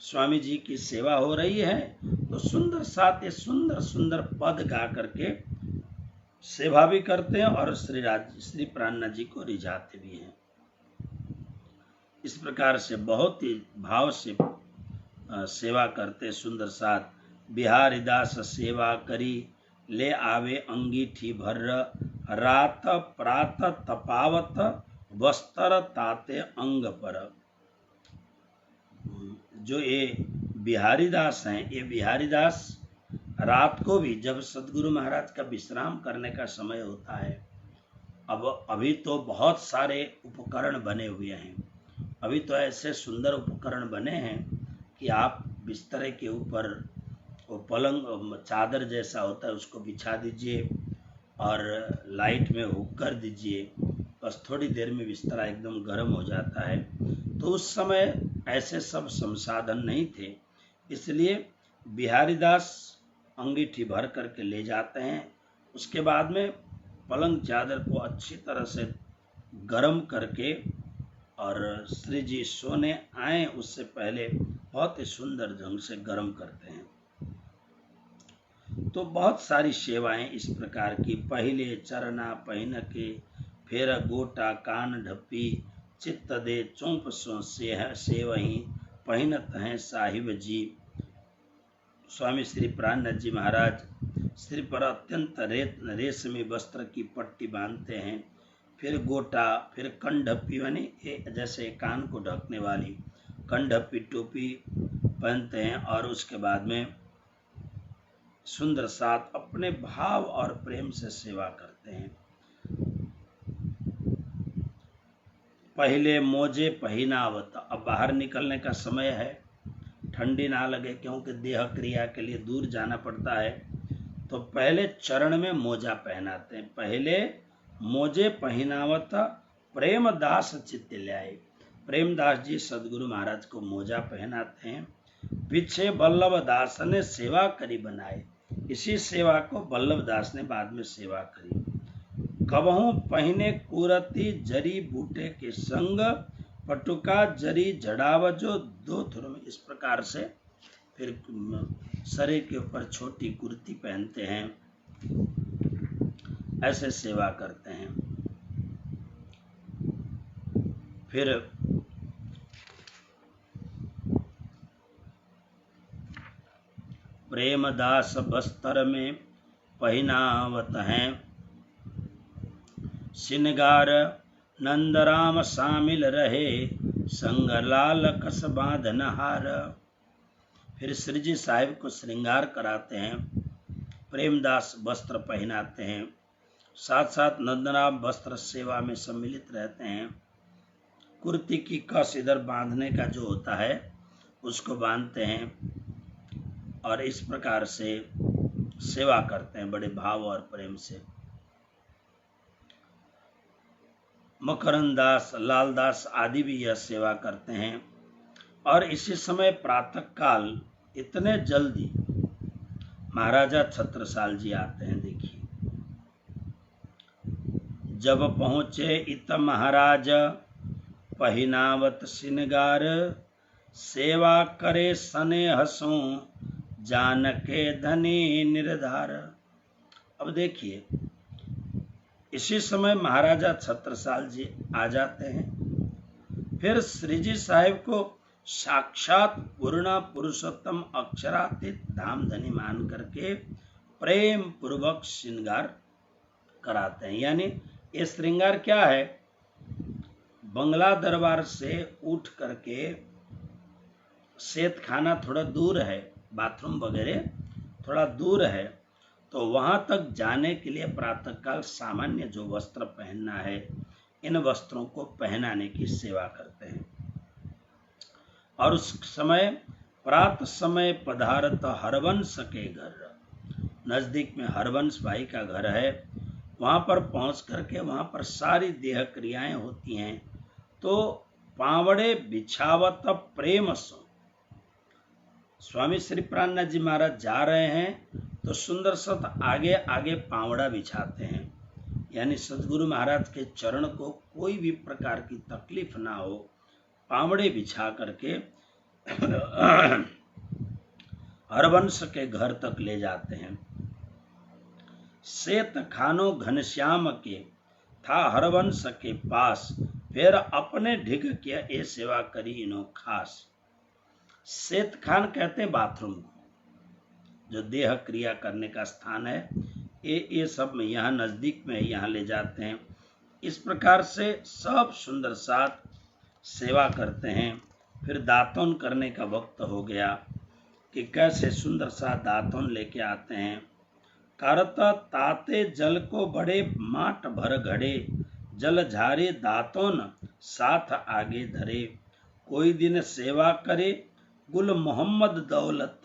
स्वामी जी की सेवा हो रही है, तो सुंदर साथ ये सुंदर सुंदर पद गा करके सेवा भी करते हैं और श्री प्राणनाथ जी को रिझाते भी हैं। इस प्रकार से बहुत ही भाव से सेवा करते सुंदर साथ। बिहारी दास सेवा करी ले आवे अंगीठी भर, रात प्रात तपावत वस्त्र ताते अंग पर। जो ये बिहारी दास हैं, ये बिहारी दास रात को भी जब सदगुरु महाराज का विश्राम करने का समय होता है, अभी तो बहुत सारे उपकरण बने हुए हैं, अभी तो ऐसे सुंदर उपकरण बने हैं कि आप बिस्तरे के ऊपर वो पलंग चादर जैसा होता है उसको बिछा दीजिए और लाइट में हुक कर दीजिए, बस थोड़ी देर में बिस्तरा एकदम गर्म हो जाता है। तो उस समय ऐसे सब संसाधन नहीं थे, इसलिए बिहारी दास अंगीठी भर करके ले जाते हैं। उसके बाद में पलंग चादर को अच्छी तरह से गर्म करके और श्री जी सोने आए उससे पहले बहुत ही सुंदर ढंग से गर्म करते हैं। तो बहुत सारी सेवाएं इस प्रकार की, पहले चरना पहन के, फिर गोटा कान ढप्पी, चित्त दे चौंप सो सेवही पहनत हैं साहिब जी। स्वामी श्री प्राणनाथ जी महाराज सिर पर अत्यंत रेशमी वस्त्र की पट्टी बांधते हैं, फिर गोटा, फिर कंढप्पी यानी जैसे कान को ढकने वाली कंढप्पी टोपी पहनते हैं, और उसके बाद में सुंदर साथ अपने भाव और प्रेम से सेवा करते हैं। पहले मोजे पहनावत, अब बाहर निकलने का समय है, ठंडी ना लगे क्योंकि देह क्रिया के लिए दूर जाना पड़ता है, तो पहले चरण में मोजा पहनाते हैं। पहले मोजे पहनावत प्रेमदास चित्त ल्याए, प्रेमदास जी सदगुरु महाराज को मोजा पहनाते हैं। पीछे बल्लभ दास ने सेवा करी बनाए, इसी सेवा को बल्लभ दास ने बाद में सेवा करी। कबहू पहने कुरती जरी बूटे के संग, पटुका जरी जड़ावजो दो थुर में। इस प्रकार से फिर शरीर के ऊपर छोटी कुर्ती पहनते हैं, ऐसे सेवा करते हैं। फिर प्रेमदास बस्तर में पहनावत हैं, सिनगार नंदराम शामिल रहे, संग लाल कस बांधन हार। फिर श्री जी साहिब को श्रृंगार कराते हैं, प्रेमदास वस्त्र पहनाते हैं, साथ साथ नंदराम वस्त्र सेवा में सम्मिलित रहते हैं। कुर्ती की कस इधर बांधने का जो होता है उसको बांधते हैं, और इस प्रकार से सेवा करते हैं बड़े भाव और प्रेम से। मकरंद दास, लाल दास आदि भी यह सेवा करते हैं। और इसी समय प्रातः काल इतने जल्दी महाराजा छत्रसाल जी आते हैं। देखिए, जब पहुंचे इत महाराज पहिनावत सिनगार, सेवा करे सने हसो जानके धनी निर्धार। अब देखिए, इसी समय महाराजा छत्रसाल जी आ जाते हैं। फिर श्री जी साहिब को साक्षात पूर्ण पुरुषोत्तम अक्षरातीत धामधनी मान करके प्रेम पूर्वक श्रृंगार कराते हैं। यानी ये श्रृंगार क्या है, बंगला दरबार से उठ करके सेत खाना थोड़ा दूर है, बाथरूम वगैरह थोड़ा दूर है, तो वहां तक जाने के लिए प्रातःकाल सामान्य जो वस्त्र पहनना है, इन वस्त्रों को पहनाने की सेवा करते हैं। और उस समय प्रातः समय पधारत हरवंश के घर, नजदीक में हरवंश भाई का घर है, वहां पर पहुंच करके वहां पर सारी देह क्रियाएं होती हैं। तो पावड़े बिछावत प्रेम सो, स्वामी श्री प्राणनाथ जी महाराज जा रहे हैं तो सुंदर सत आगे आगे पावड़ा बिछाते हैं। यानी सदगुरु महाराज के चरण को कोई भी प्रकार की तकलीफ ना हो, पावड़े बिछा करके हरवंश के घर तक ले जाते हैं। सेत खानो घनश्याम के था हरवंश के पास, फिर अपने ढिग किया ये सेवा करी इनो खास। सेत खान कहते हैं बाथरूम को, जो देह क्रिया करने का स्थान है। ये सब में यहाँ नजदीक में यहाँ ले जाते हैं। इस प्रकार से सब सुंदर साथ सेवा करते हैं। फिर दातुन करने का वक्त हो गया कि कैसे सुंदर सा दातुन लेके आते हैं। करता ताते जल को बड़े माट भर घड़े, जल झारे दातुन साथ आगे धरे। कोई दिन सेवा करे गुल मोहम्मद दौलत,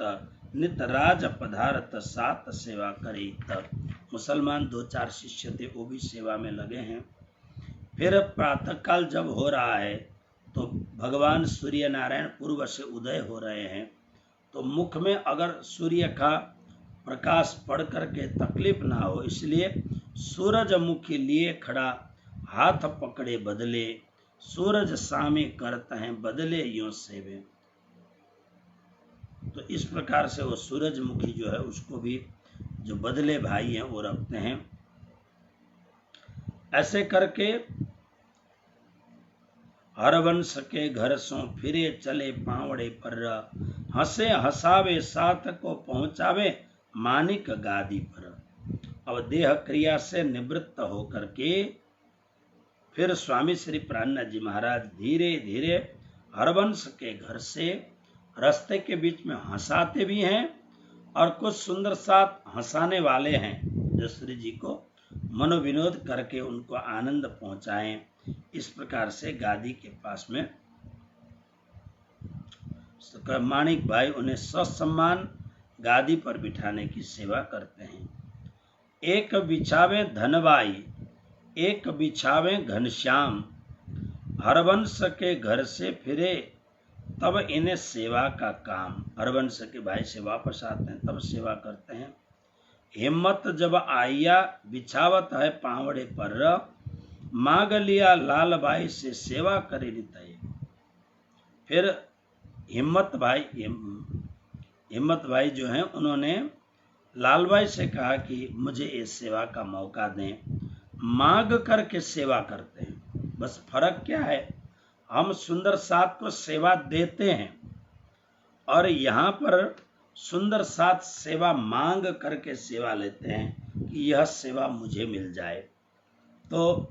नित राज पधारत साथ सेवा करे तब। मुसलमान 2-4 शिष्य थे, वो भी सेवा में लगे हैं। फिर प्रातःकाल जब हो रहा है तो भगवान सूर्य नारायण पूर्व से उदय हो रहे हैं, तो मुख में अगर सूर्य का प्रकाश पड़ करके तकलीफ ना हो, इसलिए सूरजमुखी लिए खड़ा हाथ पकड़े बदले, सूरज सामे करते हैं बदले यूं सेवे। तो इस प्रकार से वो सूरजमुखी जो है उसको भी जो बदले भाई हैं वो रखते हैं। ऐसे करके हरवंश के घर सो फिरे चले पावड़े पर, हंसे हंसावे साथ को पहुंचावे मानिक गादी पर। अब देह क्रिया से निवृत्त होकर के फिर स्वामी श्री प्राणनाथ जी महाराज धीरे धीरे हरवंश के घर से रास्ते के बीच में हंसाते भी हैं और कुछ सुंदर साथ हंसाने वाले हैं जो श्री जी को मनोविनोद करके उनको आनंद पहुंचाएं। इस प्रकार से गादी के पास में माणिक भाई उन्हें ससम्मान गादी पर बिठाने की सेवा करते हैं। एक बिछावे धनबाई, एक बिछावे घनश्याम, हरवंश के घर से फिरे तब इन्हें सेवा का काम। हरवंश के भाई से वापस आते हैं तब सेवा करते हैं। हिम्मत जब आइया बिछावत है पावड़े पर, मांग लिया लाल भाई से सेवा करे तय। फिर हिम्मत भाई जो हैं उन्होंने लाल भाई से कहा कि मुझे इस सेवा का मौका दें। मांग करके सेवा करते हैं। बस फर्क क्या है, हम सुंदर साथ को सेवा देते हैं और यहाँ पर सुंदर साथ सेवा मांग करके सेवा लेते हैं कि यह सेवा मुझे मिल जाए। तो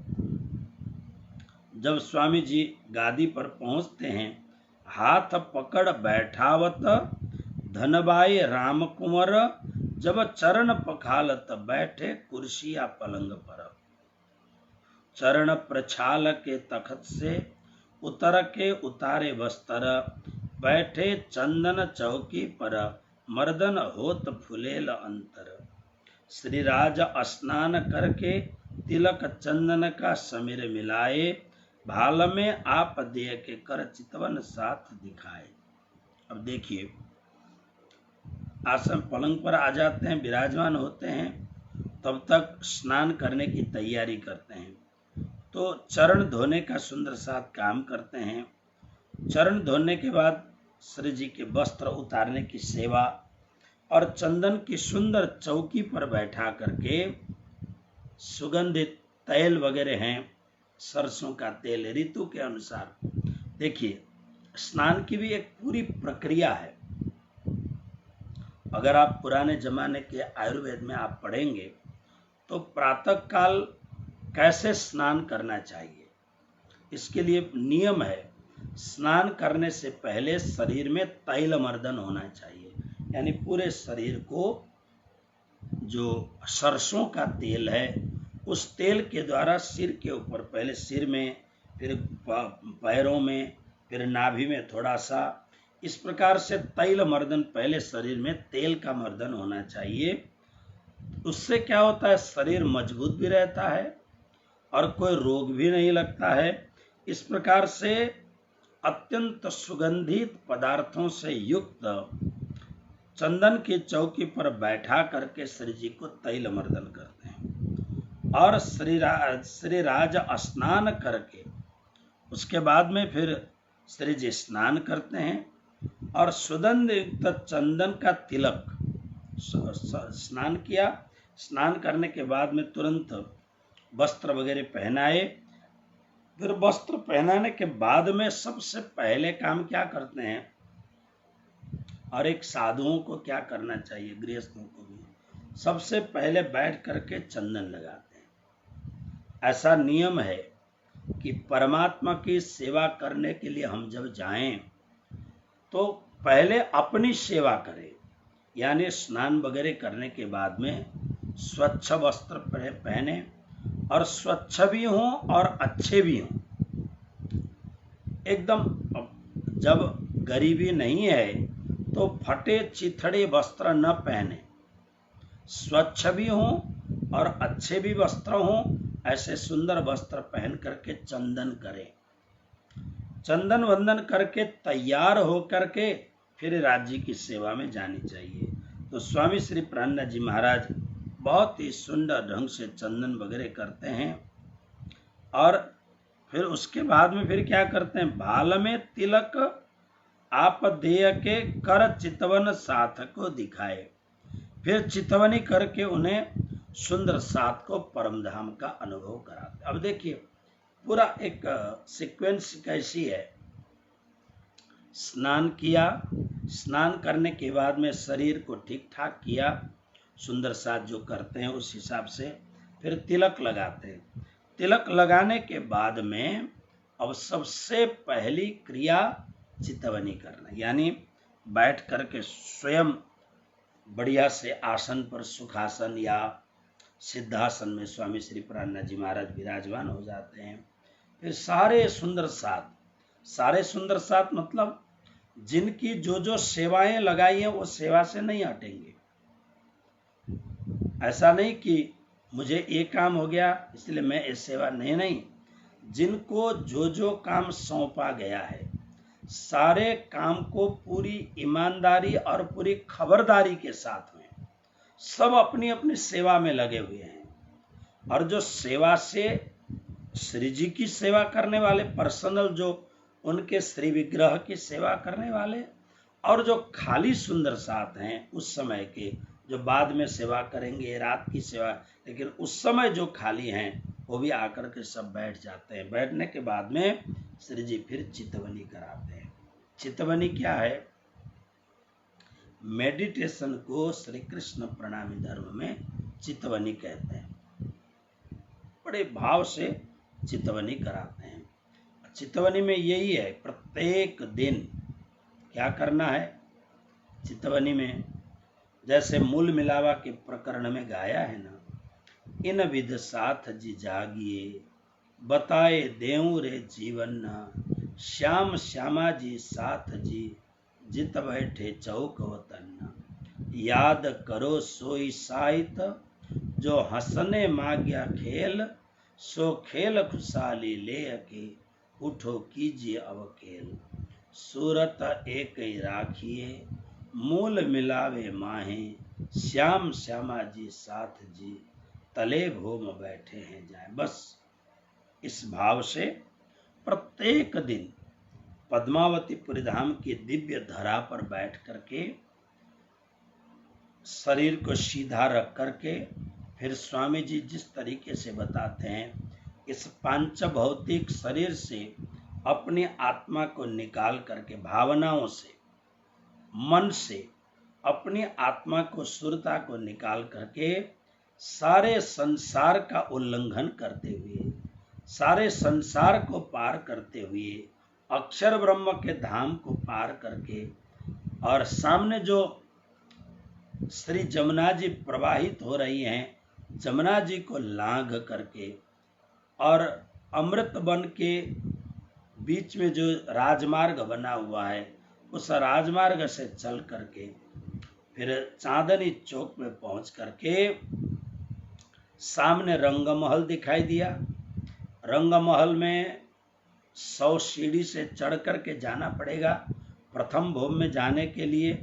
जब स्वामी जी गादी पर पहुंचते हैं, हाथ पकड़ बैठावत धनबाई राम कुंवर, जब चरण पखालत बैठे कुर्सिया पलंग पर। चरण प्रछाल के तखत से उतर के उतारे वस्त्र, बैठे चंदन चौकी पर मर्दन होत फुलेल अंतर। श्रीराज स्नान करके तिलक चंदन का समीर मिलाए, भाल में आप देह के कर चितवन साथ दिखाए। अब देखिए, आसन पलंग पर आ जाते हैं, विराजमान होते हैं, तब तक स्नान करने की तैयारी करते हैं। तो चरण धोने का सुंदर साथ काम करते हैं। चरण धोने के बाद श्री जी के वस्त्र उतारने की सेवा और चंदन की सुंदर चौकी पर बैठा करके सुगंधित तेल वगैरह हैं, सरसों का तेल ऋतु के अनुसार। देखिए, स्नान की भी एक पूरी प्रक्रिया है। अगर आप पुराने जमाने के आयुर्वेद में आप पढ़ेंगे तो प्रातः काल कैसे स्नान करना चाहिए, इसके लिए नियम है। स्नान करने से पहले शरीर में तैल मर्दन होना चाहिए, यानी पूरे शरीर को जो सरसों का तेल है उस तेल के द्वारा सिर के ऊपर, पहले सिर में, फिर पैरों में, फिर नाभि में थोड़ा सा, इस प्रकार से तैल मर्दन, पहले शरीर में तेल का मर्दन होना चाहिए। उससे क्या होता है, शरीर मजबूत भी रहता है और कोई रोग भी नहीं लगता है। इस प्रकार से अत्यंत सुगंधित पदार्थों से युक्त चंदन की चौकी पर बैठा करके श्री जी को तैल मर्दन करते हैं और श्रीराज स्नान करके उसके बाद में फिर श्री जी स्नान करते हैं और सुगंध युक्त चंदन का तिलक, स्नान किया, स्नान करने के बाद में तुरंत वस्त्र वगैरह पहनाए। फिर वस्त्र पहनाने के बाद में सबसे पहले काम क्या करते हैं, और एक साधुओं को क्या करना चाहिए, गृहस्थों को भी, सबसे पहले बैठ करके चंदन लगाते हैं। ऐसा नियम है कि परमात्मा की सेवा करने के लिए हम जब जाएं तो पहले अपनी सेवा करें, यानी स्नान वगैरह करने के बाद में स्वच्छ वस्त्र पहने और स्वच्छ भी हों और अच्छे भी हों। एकदम, जब गरीबी नहीं है तो फटे चिथड़े वस्त्र न पहने, स्वच्छ भी हों और अच्छे भी वस्त्र हों, ऐसे सुंदर वस्त्र पहन करके चंदन करें। चंदन वंदन करके तैयार हो करके फिर राज्य की सेवा में जानी चाहिए। तो स्वामी श्री प्राणनाथ जी महाराज बहुत ही सुंदर ढंग से चंदन वगैरह करते हैं और फिर उसके बाद में फिर क्या करते हैं, भाल में तिलक आप देह के कर चितवन साथ को दिखाए। फिर चितवनी करके उन्हें सुंदर साथ को परम धाम का अनुभव कराते। अब देखिए, पूरा एक सीक्वेंस कैसी है। स्नान किया, स्नान करने के बाद में शरीर को ठीक ठाक किया, सुंदर साथ जो करते हैं उस हिसाब से, फिर तिलक लगाते हैं। तिलक लगाने के बाद में अब सबसे पहली क्रिया चितवनी करना, यानी बैठ करके स्वयं बढ़िया से आसन पर, सुखासन या सिद्धासन में स्वामी श्री प्राणनाथ जी महाराज विराजमान हो जाते हैं। फिर सारे सुंदर साथ मतलब जिनकी जो जो सेवाएं लगाई हैं वो सेवा से नहीं हटेंगे। ऐसा नहीं कि मुझे ये काम हो गया इसलिए मैं ये सेवा नहीं, जिनको जो जो काम सौंपा गया है सारे काम को पूरी ईमानदारी और पूरी खबरदारी के साथ में सब अपनी अपनी सेवा में लगे हुए हैं। और जो सेवा से श्री जी की सेवा करने वाले, पर्सनल जो उनके श्री विग्रह की सेवा करने वाले, और जो खाली सुंदर साथ हैं उस समय के, जो बाद में सेवा करेंगे, रात की सेवा, लेकिन उस समय जो खाली हैं वो भी आकर के सब बैठ जाते हैं। बैठने के बाद में श्री जी फिर चितवनी कराते हैं। चितवनी क्या है, मेडिटेशन को श्री कृष्ण प्रणामी धर्म में चितवनी कहते हैं। बड़े भाव से चितवनी कराते हैं। चितवनी में यही है, प्रत्येक दिन क्या करना है। चितवनी में जैसे मूल मिलावा के प्रकरण में गाया है ना, इन विध साथ जी जागिए, बताए देऊ रे जीवन न, श्याम श्यामा जी साथ जी, जित बैठे चौक वतन, याद करो सोई साहित, जो हंसने मांग्या खेल, सो खेल खुशाली ले के, उठो कीजिए अवकेल। सूरत एक ही राखिए, मूल मिलावे माहे, श्याम श्यामा जी साथ जी, तले घूम बैठे हैं जाए। बस इस भाव से प्रत्येक दिन पद्मावतीपुरी धाम की दिव्य धरा पर बैठ करके शरीर को सीधा रख करके, फिर स्वामी जी जिस तरीके से बताते हैं, इस पांच भौतिक शरीर से अपनी आत्मा को निकाल करके, भावनाओं से, मन से अपनी आत्मा को, सुरता को निकाल करके, सारे संसार का उल्लंघन करते हुए, सारे संसार को पार करते हुए, अक्षर ब्रह्म के धाम को पार करके, और सामने जो श्री जमुना जी प्रवाहित हो रही हैं, जमुना जी को लांघ करके, और अमृत वन के बीच में जो राजमार्ग बना हुआ है, उस राजमार्ग से चल करके फिर चांदनी चौक में पहुंच करके सामने रंगमहल दिखाई दिया। रंगमहल में 100 सीढ़ी से चढ़ करके जाना पड़ेगा प्रथम भोग में जाने के लिए।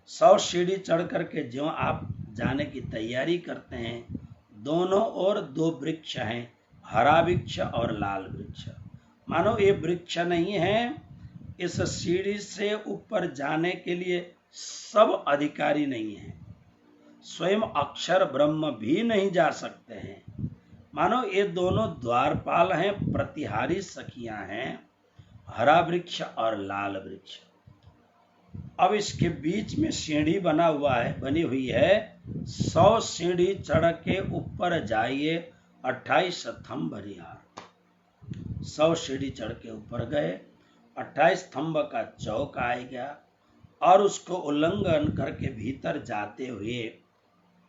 100 सीढ़ी चढ़ करके जो आप जाने की तैयारी करते हैं, दोनों ओर 2 वृक्ष हैं, हरा वृक्ष और लाल वृक्ष। मानो ये वृक्ष नहीं है, इस सीढ़ी से ऊपर जाने के लिए सब अधिकारी नहीं है, स्वयं अक्षर ब्रह्म भी नहीं जा सकते हैं। मानो ये दोनों द्वारपाल हैं, प्रतिहारी सखियां हैं, हरा वृक्ष और लाल वृक्ष। अब इसके बीच में सीढ़ी बनी हुई है। 100 सीढ़ी चढ़ के ऊपर जाइए, 28 स्तंभ हरिहार। 100 सीढ़ी चढ़ के ऊपर गए, 28 स्तंभ का चौक आएगा, और उसको उल्लंघन करके भीतर जाते हुए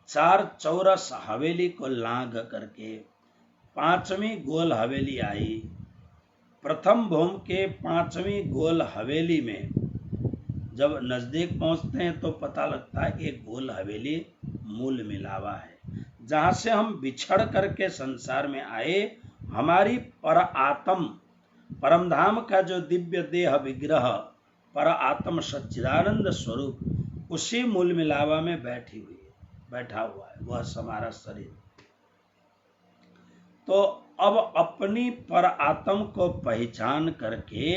4 चौरस हवेली को लांघ करके 5वीं गोल हवेली आई। प्रथम भूम के 5वीं गोल हवेली में जब नजदीक पहुंचते हैं तो पता लगता है एक गोल हवेली मूल मिलावा है, जहां से हम बिछड़ करके संसार में आए। हमारी पर आत्म, परमधाम का जो दिव्य देह विग्रह, पर आत्म सच्चिदानंद स्वरूप, उसी मूल मिलावा में बैठा हुआ है, वह हमारा शरीर। तो अब अपनी पर आत्म को पहचान करके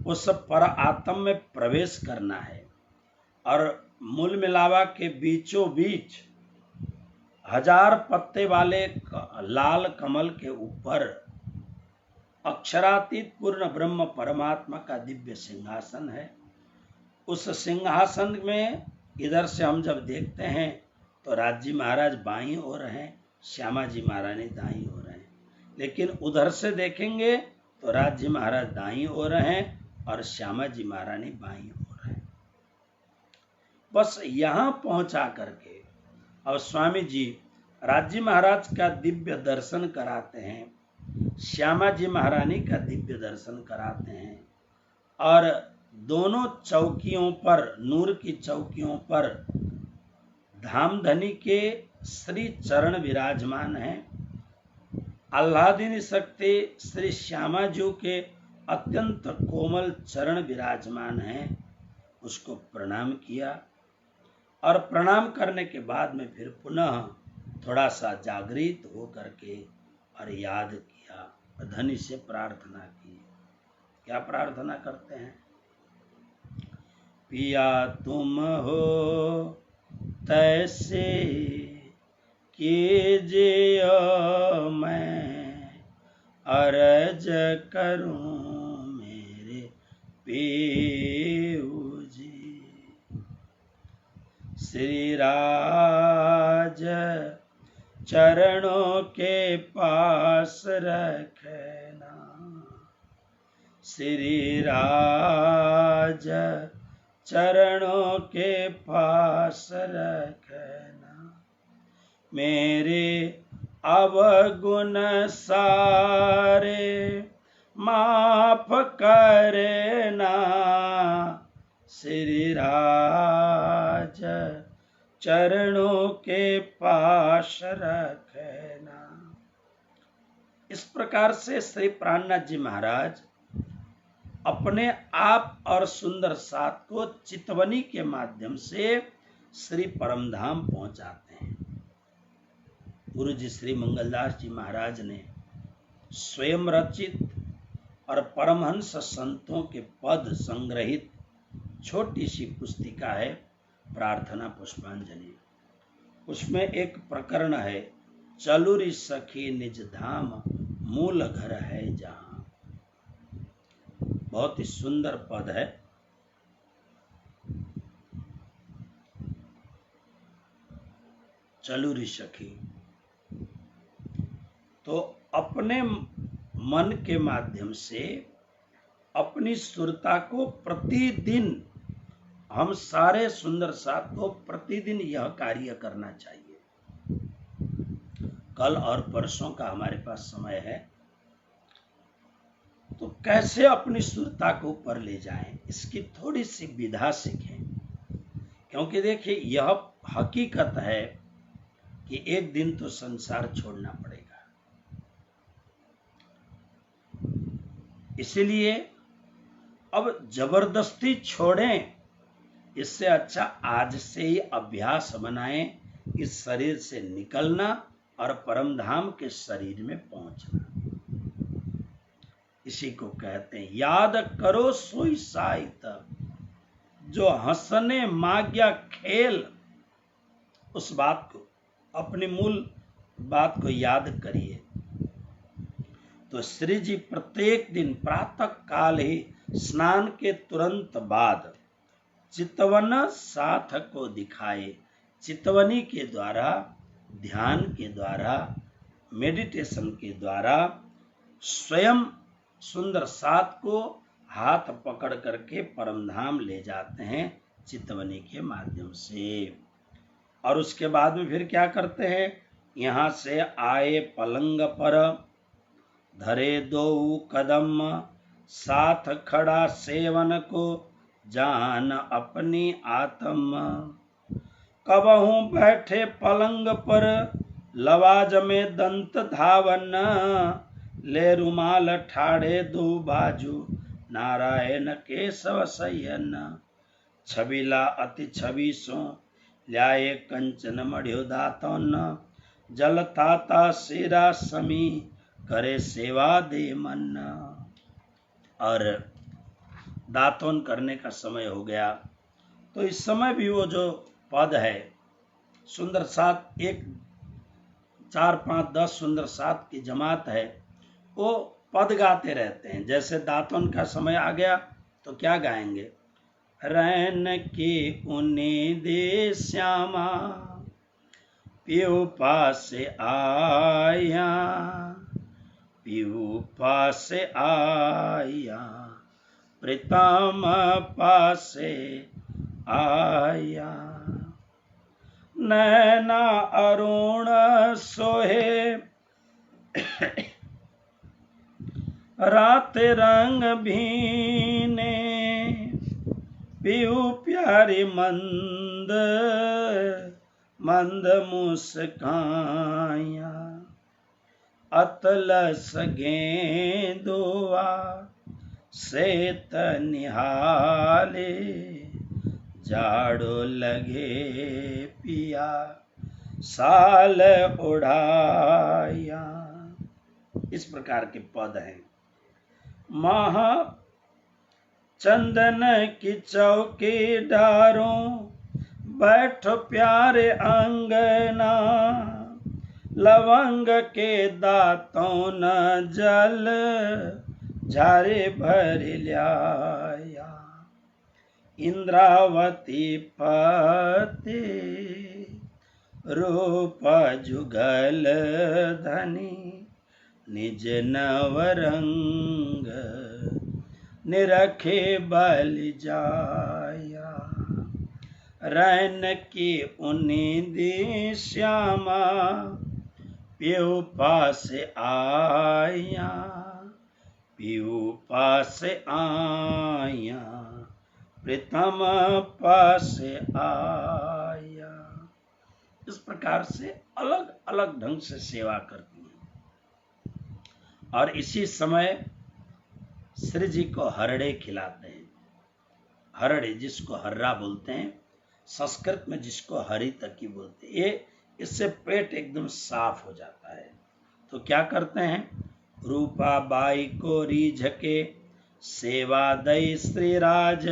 उस पर आत्म में प्रवेश करना है, और मूल मिलावा के बीचों बीच 1000 पत्ते वाले लाल कमल के ऊपर अक्षरातीत पूर्ण ब्रह्म परमात्मा का दिव्य सिंहासन है। उस सिंहासन में इधर से हम जब देखते हैं तो राजी महाराज बाईं ओर हैं, श्यामा जी महारानी दाईं ओर हैं। लेकिन उधर से देखेंगे तो राजी महाराज दाईं ओर हैं और श्यामा जी महारानी बाईं ओर हैं। बस यहाँ पहुंचा करके अब स्वामी जी राजी महाराज का दिव्य दर्शन कराते हैं, श्यामा जी महारानी का दिव्य दर्शन कराते हैं, और दोनों चौकियों पर, नूर की चौकियों पर धामधनी के श्री चरण विराजमान हैं। आह्लादिनी शक्ति श्री श्यामा जी के अत्यंत कोमल चरण विराजमान हैं। उसको प्रणाम किया, और प्रणाम करने के बाद में फिर पुनः थोड़ा सा जागृत हो करके और याद किया, धनी से प्रार्थना की। क्या प्रार्थना करते हैं? पिया तुम हो तैसे कीजिए मैं अर्ज करूं मेरे पीऊ जी। श्री राज चरणों के पास रखना, श्री राज चरणों के पास रखना, मेरे अवगुण सारे माफ करना, श्री राज चरणों के पास रखना। इस प्रकार से श्री प्राणनाथ जी महाराज अपने आप और सुंदर साथ को चितवनी के माध्यम से श्री परमधाम पहुंचाते हैं। गुरु जी श्री मंगलदास जी महाराज ने स्वयं रचित और परमहंस संतों के पद संग्रहित छोटी सी पुस्तिका है प्रार्थना पुष्पांजलि। उसमें एक प्रकरण है, चलुरी सखी निज धाम मूल घर है जहां। बहुत ही सुंदर पद है। चलुरी सखी तो अपने मन के माध्यम से अपनी सुरता को प्रतिदिन, हम सारे सुंदर साथ को प्रतिदिन यह कार्य करना चाहिए। कल और परसों का हमारे पास समय है, तो कैसे अपनी सुरता को ऊपर ले जाएं, इसकी थोड़ी सी विधा सीखें। क्योंकि देखिए, यह हकीकत है कि एक दिन तो संसार छोड़ना पड़ेगा। इसीलिए अब जबरदस्ती छोड़ें, इससे अच्छा आज से ही अभ्यास बनाएं इस शरीर से निकलना और परमधाम के शरीर में पहुंचना। इसी को कहते हैं याद करो सोई साहित, जो हंसने माग्या खेल। उस बात को, अपनी मूल बात को याद करिए। तो श्री जी प्रत्येक दिन प्रातः काल ही स्नान के तुरंत बाद चितवन साथ को दिखाए। चितवनी के द्वारा, ध्यान के द्वारा, मेडिटेशन के द्वारा स्वयं सुंदर साथ को हाथ पकड़ करके परमधाम ले जाते हैं चितवनी के माध्यम से। और उसके बाद में फिर क्या करते हैं, यहाँ से आए पलंग पर, धरे दो कदम, साथ खड़ा सेवन को जान अपनी आत्म। कबहू बैठे पलंग पर, लवाज में दंत धावन, ले रुमाल ठाड़े दो बाजू, नारायण केशव सयन। छबिला अति छवि सो, ल्याए कंचन मढ़्यो दातन, जल ताता सिरा समी, करे सेवा दे मन। और दातन करने का समय हो गया, तो इस समय भी वो जो पद है सुंदर साथ, एक 4, 5, 10 सुंदर साथ की जमात है, वो पद गाते रहते हैं। जैसे दातन का समय आ गया तो क्या गाएंगे, रैन की उन्हीं दे श्यामा, पियो पास आया, पियो पास आया, प्रीतम पास आया। नैना अरुण सोहे, रात रंग भीने, पियू प्यारी मंद मंद मुस्काया, अतलस गेंदुआ सेत निहाले, जाड़ो लगे पिया साल उड़ाया। इस प्रकार के पद हैं। महा चंदन की चौकी डारों, बैठो प्यारे अंगना, लवंग के दांतों न जल झारे भर लाया, इंद्रावती पति रूप जुगल धनी, निज नवरंग निरखे बल जाया। रैन की उन्हीं श्यामा, पियो पास आया, पियो पास आया, प्रीतम पास आया। इस प्रकार से अलग अलग ढंग से सेवा करती हैं। और इसी समय श्री जी को हरड़े खिलाते हैं। हरड़े जिसको हर्रा बोलते हैं, संस्कृत में जिसको हरी तकी बोलते हैं, ये इससे पेट एकदम साफ हो जाता है। तो क्या करते हैं, रूपा बाई को रीझ के सेवा दई श्रीराज,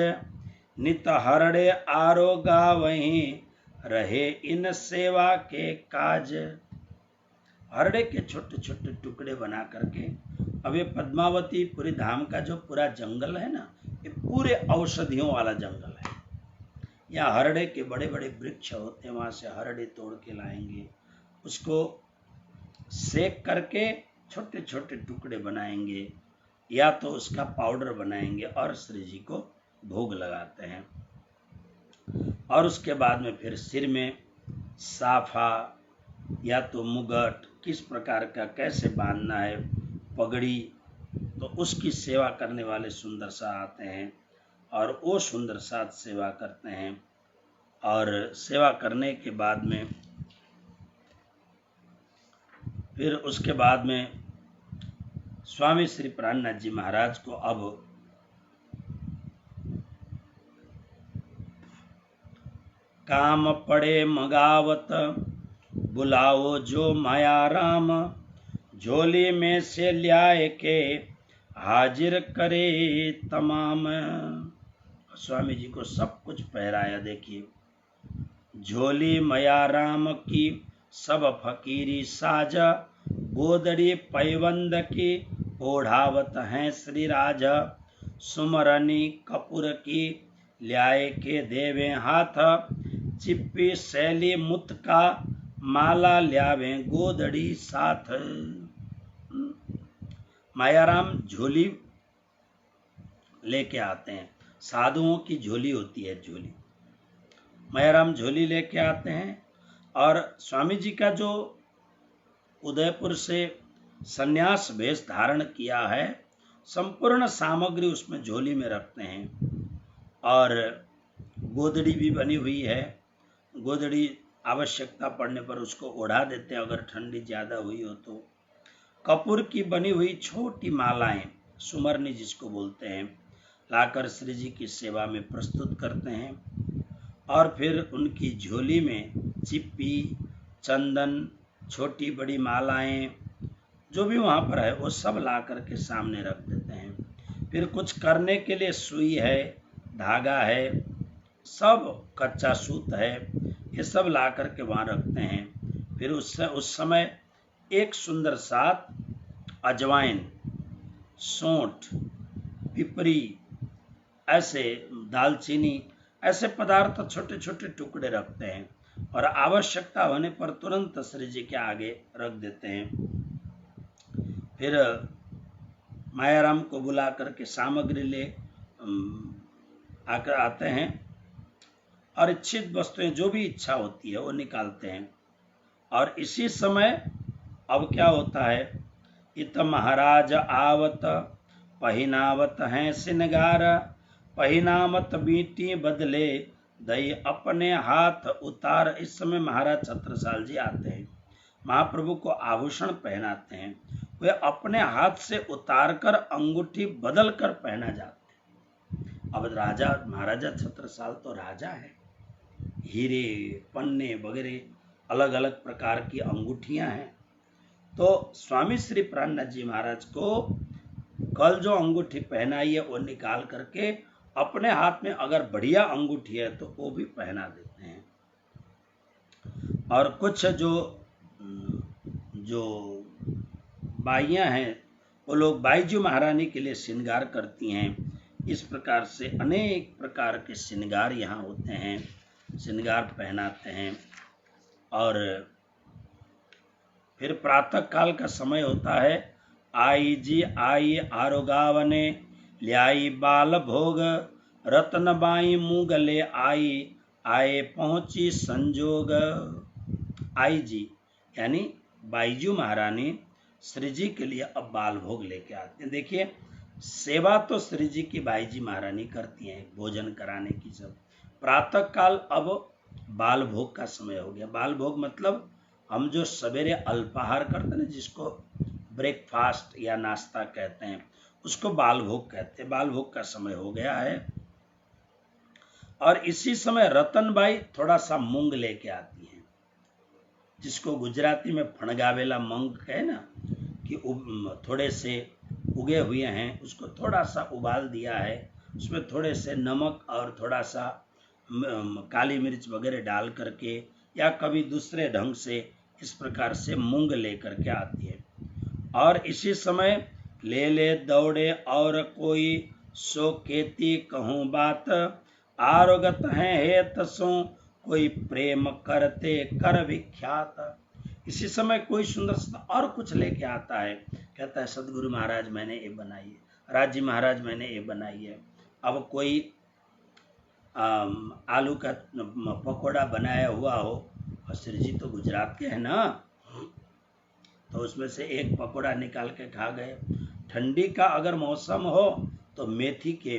नित हरड़े आरोगा वहीं रहे इन सेवा के काज। हरड़े के छोटे छोटे टुकड़े बना करके, अब ये पद्मावती पुरी धाम का जो पूरा जंगल है ना, ये पूरे औषधियों वाला जंगल है। यहाँ हरड़े के बड़े बड़े वृक्ष होते हैं, वहां से हरड़े तोड़ के लाएंगे, उसको सेक करके छोटे छोटे टुकड़े बनाएंगे, या तो उसका पाउडर बनाएंगे और श्री जी को भोग लगाते हैं। और उसके बाद में फिर सिर में साफा या तो मुगट किस प्रकार का कैसे बांधना है, पगड़ी, तो उसकी सेवा करने वाले सुंदर सा आते हैं और वो सुंदर साथ सेवा करते हैं। और सेवा करने के बाद में फिर उसके बाद में स्वामी श्री प्राणनाथ जी महाराज को अब काम पड़े मगावत, बुलाओ जो माया राम, झोली में से ल्याए के हाजिर करे तमाम। स्वामी जी को सब कुछ पहराया। देखिए, झोली माया राम की सब फकीरी साजा, गोदड़ी पैबंद की ओढ़ावत हैं श्री राजा, सुमरनी कपूर की ल्याए के देवे हाथ, चिप्पी शैली मुत का माला ल्यावे गोदड़ी साथ। मायाराम झोली लेके आते हैं, साधुओं की झोली होती है झोली, मायाराम झोली लेके आते हैं। और स्वामी जी का जो उदयपुर से सन्यास वेश धारण किया है, संपूर्ण सामग्री उसमें झोली में रखते हैं। और गोदड़ी भी बनी हुई है, गोदड़ी आवश्यकता पड़ने पर उसको ओढ़ा देते हैं अगर ठंडी ज्यादा हुई हो तो। कपूर की बनी हुई छोटी मालाएं, सुमरनी जिसको बोलते हैं, लाकर श्री जी की सेवा में प्रस्तुत करते हैं। और फिर उनकी झोली में चिप्पी, चंदन, छोटी बड़ी मालाएं जो भी वहां पर है वो सब ला करके सामने रख देते हैं। फिर कुछ करने के लिए सुई है, धागा है, सब कच्चा सूत है, ये सब ला करके वहां रखते हैं। फिर उस समय एक सुंदर साथ अजवाइन, सौंठ, पिपरी, ऐसे दालचीनी, ऐसे पदार्थ छोटे छोटे टुकड़े रखते हैं और आवश्यकता होने पर तुरंत श्री जी के आगे रख देते हैं। फिर मायाराम को बुला करके सामग्री ले आकर आते हैं और इच्छित वस्तुएं जो भी इच्छा होती है वो निकालते हैं। और इसी समय अब क्या होता है, इत महाराज आवत, पहिनावत हैं सिनगार, पहिनामत बीटी बदले, दई अपने हाथ उतार। इस समय महाराज छत्रसाल जी आते हैं, महाप्रभु को आभूषण पहनाते हैं, वे अपने हाथ से उतार कर अंगूठी बदल कर पहना जाते हैं। अब राजा महाराजा छत्रसाल तो राजा है, हीरे पन्ने वगैरह अलग अलग प्रकार की अंगूठियां हैं। तो स्वामी श्री प्राणनाथ जी महाराज को कल जो अंगूठी पहनाई है वो निकाल करके अपने हाथ में अगर बढ़िया अंगूठी है तो वो भी पहना देते हैं। और कुछ जो बाइयां हैं वो लोग बाईजू महारानी के लिए श्रृंगार करती हैं। इस प्रकार से अनेक प्रकार के श्रृंगार यहाँ होते हैं, श्रृंगार पहनाते हैं। और फिर प्रातः काल का समय होता है, आई जी आई आरोगावने, ल्याई बाल भोग, रत्न बाई मुगले आई, आए पहुंची संजोग। आई जी यानी बाईजू महारानी श्री जी के लिए अब बाल भोग लेके आते हैं। देखिए, सेवा तो श्री जी की बाईजी महारानी करती हैं, भोजन कराने की सब। प्रातः काल अब बाल भोग का समय हो गया। बाल भोग मतलब हम जो सवेरे अल्पाहार करते हैं, जिसको ब्रेकफास्ट या नाश्ता कहते हैं, उसको बाल भोग कहते हैं। बाल भोग का समय हो गया है। और इसी समय रतनबाई थोड़ा सा मूंग लेके आती हैं, जिसको गुजराती में फणगावेला मूंग कहे ना, कि थोड़े से उगे हुए हैं, उसको थोड़ा सा उबाल दिया है, उसमें थोड़े से नमक और थोड़ा सा काली मिर्च वगैरह डाल करके, या कभी दूसरे ढंग से इस प्रकार से मूंग लेकर के आती है। और इसी समय ले ले दौड़े और कोई सो केती कहूँ बात, आरोगत हैं हे तसो कोई प्रेम करते कर विख्यात। इसी समय कोई सुंदर और कुछ लेके आता है, कहता है सदगुरु महाराज मैंने ये बनाई है, राजी महाराज मैंने ये बनाई है। अब कोई आलू का पकोड़ा बनाया हुआ हो, और श्री जी तो गुजरात के हैं ना, तो उसमें से एक पकोड़ा निकाल के खा गए। ठंडी का अगर मौसम हो तो मेथी के,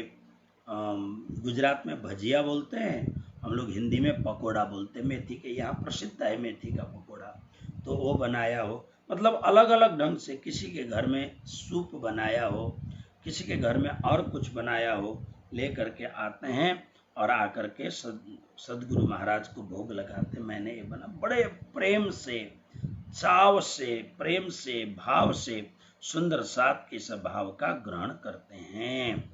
गुजरात में भजिया बोलते हैं, हम लोग हिंदी में पकोड़ा बोलते हैं। मेथी के यहाँ प्रसिद्ध है मेथी का पकोड़ा, तो वो बनाया हो। मतलब अलग अलग ढंग से किसी के घर में सूप बनाया हो, किसी के घर में और कुछ बनाया हो, ले करके आते हैं और आकर के सदगुरु महाराज को भोग लगाते। मैंने ये बना, बड़े प्रेम से, चाव से, प्रेम से, भाव से सुंदर सात के स्वभाव का ग्रहण करते हैं।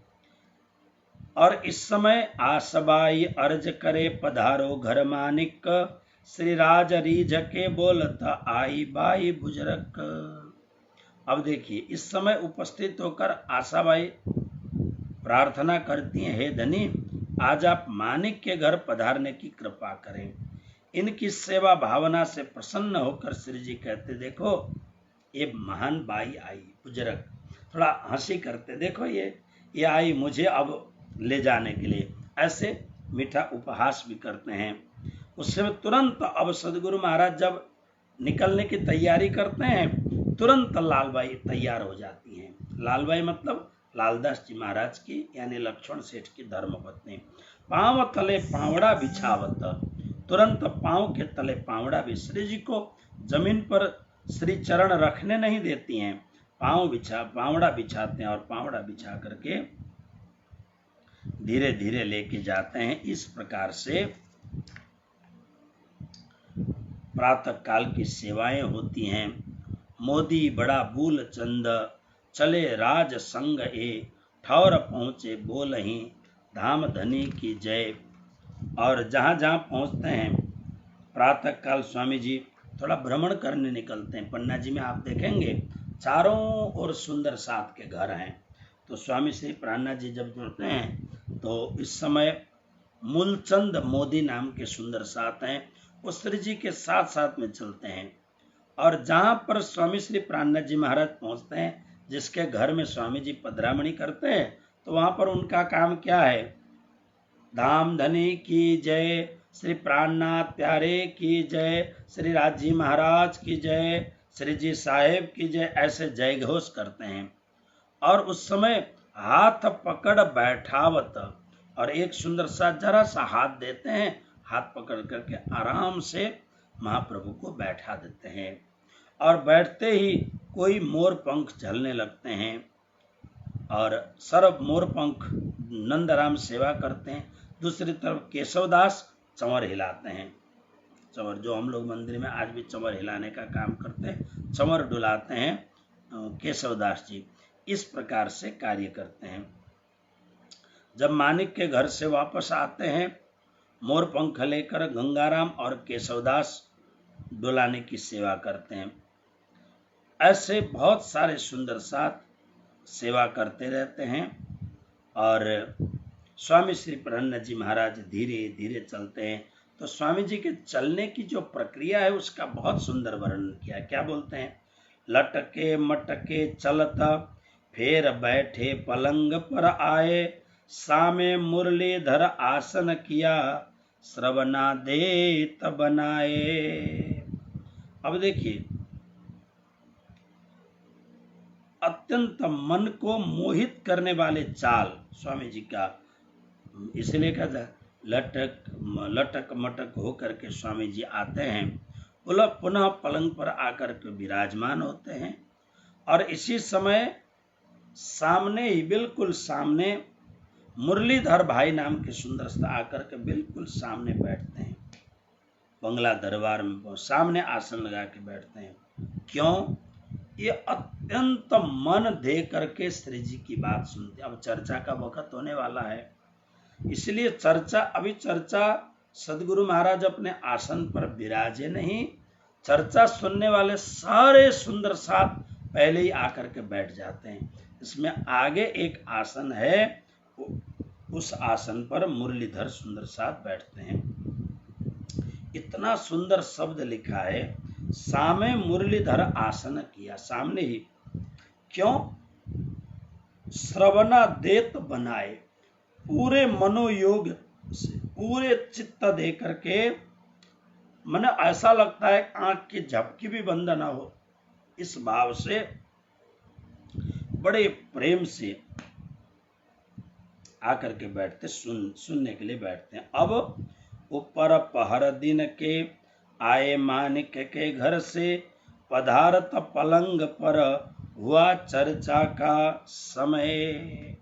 और इस समय आसबाई अर्ज करे पधारो घर मानिक, श्री राज रीझ के बोलता आई बाई बुजरक। अब देखिए, इस समय उपस्थित होकर आशाबाई प्रार्थना करती हैं, हे धनी आज आप मानिक के घर पधारने की कृपा करें। इनकी सेवा भावना से प्रसन्न होकर श्री जी कहते, देखो ये महान बाई आई, बुजुर्ग थोड़ा हंसी करते, देखो ये आई मुझे अब ले जाने के लिए, ऐसे मीठा उपहास भी करते हैं। उससे तुरंत अब सदगुरु महाराज जब निकलने की तैयारी करते हैं, तुरंत लालबाई तैयार हो जाती हैं। लालबाई मतलब लालदास जी महाराज की, यानी लक्ष्मण सेठ की धर्मपत्नी। पांव तले पावड़ा बिछावत, तुरंत पांव के तले पावड़ा भी, श्री जी को जमीन पर श्री चरण रखने नहीं देती हैं, पावड़ा बिछाते हैं, और पावड़ा बिछा करके धीरे धीरे लेके जाते हैं। इस प्रकार से प्रातः काल की सेवाएं होती हैं। मोदी बड़ा बूल चंद चले राज संग ए, ठौर पहुंचे बोल ही धाम धनी की जय। और जहां जहां पहुंचते हैं, प्रातः काल स्वामी जी थोड़ा भ्रमण करने निकलते हैं। पन्ना जी में आप देखेंगे चारों ओर सुंदर सात के घर हैं। तो स्वामी श्री प्राणनाथ जी जब जुड़ते हैं तो इस समय मूलचंद मोदी नाम के सुंदर सात हैं, वो श्री जी के साथ साथ में चलते हैं। और जहां पर स्वामी श्री प्राणनाथ जी महाराज पहुंचते हैं, जिसके घर में स्वामी जी पधरामणी करते हैं, तो वहां पर उनका काम क्या है, धाम धनी की जय, श्री प्राणनाथ प्यारे की जय, श्री राजी महाराज की जय, श्री जी साहेब की जय, ऐसे जय घोष करते हैं। और उस समय हाथ पकड़ बैठावत, और एक सुंदर सा जरा सा हाथ देते हैं, हाथ पकड़ करके आराम से महाप्रभु को बैठा देते हैं। और बैठते ही कोई मोर पंख झलने लगते हैं, और सर्व मोर पंख नंदराम सेवा करते हैं। दूसरी तरफ केशवदास चंवर हिलाते हैं, चंवर जो हम लोग मंदिर में आज भी चंवर हिलाने का काम करते हैं, चंवर डुलाते हैं केशवदास जी। इस प्रकार से कार्य करते हैं। जब मानिक के घर से वापस आते हैं, मोर पंख लेकर गंगाराम और केशवदास डुलाने की सेवा करते हैं। ऐसे बहुत सारे सुंदर साथ सेवा करते रहते हैं। और स्वामी श्री प्रहन्नत जी महाराज धीरे धीरे चलते हैं। तो स्वामी जी के चलने की जो प्रक्रिया है उसका बहुत सुंदर वर्णन किया। क्या बोलते हैं, लटके मटके चलता फेर बैठे पलंग पर आए, सामे मुरलीधर आसन किया श्रवणा देत बनाए। अब देखिए, अत्यंत मन को मोहित करने वाले चाल स्वामी जी का, इसलिए कहता है लटक मटक होकर के स्वामी जी आते हैं, पुनः पलंग पर आकर के विराजमान होते हैं। और इसी समय सामने ही, बिल्कुल सामने, मुरलीधर भाई नाम के सुंदर आकर के बिल्कुल सामने बैठते हैं। बंगला दरबार में सामने आसन लगा के बैठते हैं। क्यों? ये अत्यंत मन दे करके श्री जी की बात सुनते। अब चर्चा का वक्त होने वाला है, इसलिए चर्चा सदगुरु महाराज अपने आसन पर विराजे नहीं, चर्चा सुनने वाले सारे सुंदर साथ पहले ही आकर के बैठ जाते हैं। इसमें आगे एक आसन है, उस आसन पर मुरलीधर सुंदर साथ बैठते हैं। इतना सुंदर शब्द लिखा है, सामे मुरलीधर आसन किया, सामने ही। क्यों? श्रवणा देत बनाए, पूरे मनोयोग से, पूरे चित्त दे करके, मन ऐसा लगता है आंख की झपकी भी बंद ना हो, इस भाव से बड़े प्रेम से आकर के बैठते, सुनने के लिए बैठते हैं। अब ऊपर पहर दिन के आए मानिक के घर से, पधारत पलंग पर हुआ चर्चा का समय।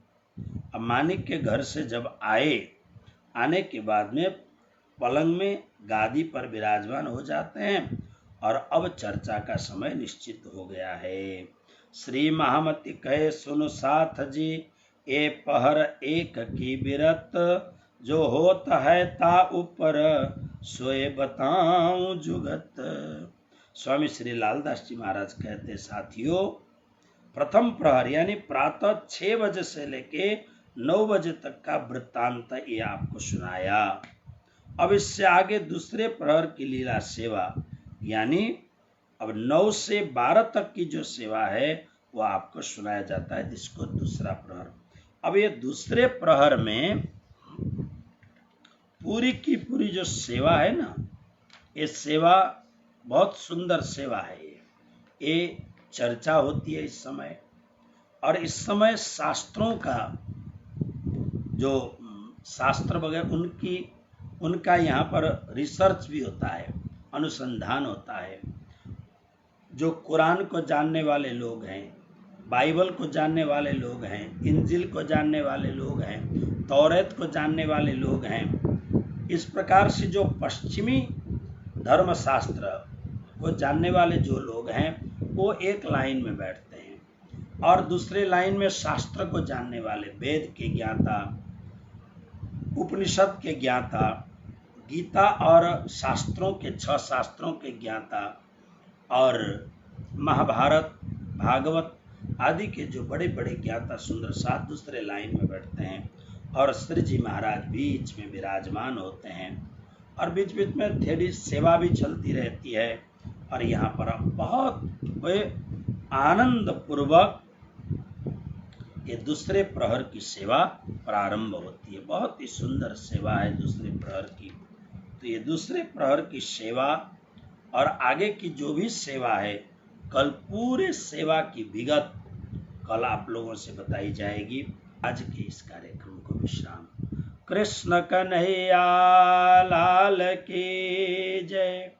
अब मानिक के घर से जब आने के बाद में पलंग में गादी पर विराजमान हो जाते हैं, और अब चर्चा का समय निश्चित हो गया है। श्री महामति कहे सुन साथ जी, ए पहर एक की बिरत, जो होत है ता ऊपर सोए बताऊं जुगत। स्वामी श्री लालदास जी महाराज कहते, साथियों, प्रथम प्रहर यानी प्रातः 6 बजे से लेके 9 बजे तक का वृत्तांत ये आपको सुनाया। अब इससे आगे दूसरे प्रहर की लीला सेवा, यानी अब 9 से 12 तक की जो सेवा है वो आपको सुनाया जाता है, जिसको दूसरा प्रहर। अब ये दूसरे प्रहर में पूरी की पूरी जो सेवा है ना, ये सेवा बहुत सुंदर सेवा है। ये चर्चा होती है इस समय, और इस समय शास्त्रों का जो शास्त्र वगैरह उनका यहाँ पर रिसर्च भी होता है, अनुसंधान होता है। जो कुरान को जानने वाले लोग हैं, बाइबल को जानने वाले लोग हैं, इंजिल को जानने वाले लोग हैं, तौरेत को जानने वाले लोग हैं, इस प्रकार से जो पश्चिमी धर्मशास्त्र को जानने वाले जो लोग हैं, वो एक लाइन में बैठते हैं, और दूसरे लाइन में शास्त्र को जानने वाले, वेद के ज्ञाता, उपनिषद के ज्ञाता, गीता और शास्त्रों के 6 शास्त्रों के ज्ञाता, और महाभारत, भागवत आदि के जो बड़े बड़े ज्ञाता सुंदर साथ दूसरे लाइन में बैठते हैं, और श्री जी महाराज बीच में विराजमान होते हैं, और बीच बीच में थोड़ी सेवा भी चलती रहती है। और यहाँ पर बहुत आनंद पूर्वक ये दूसरे प्रहर की सेवा प्रारंभ होती है। बहुत ही सुंदर सेवा है दूसरे प्रहर की। तो ये दूसरे प्रहर की सेवा और आगे की जो भी सेवा है, कल पूरे सेवा की विगत कल आप लोगों से बताई जाएगी। आज के इस कार्यक्रम को विश्राम। कृष्ण कन्हैया लाल की जय।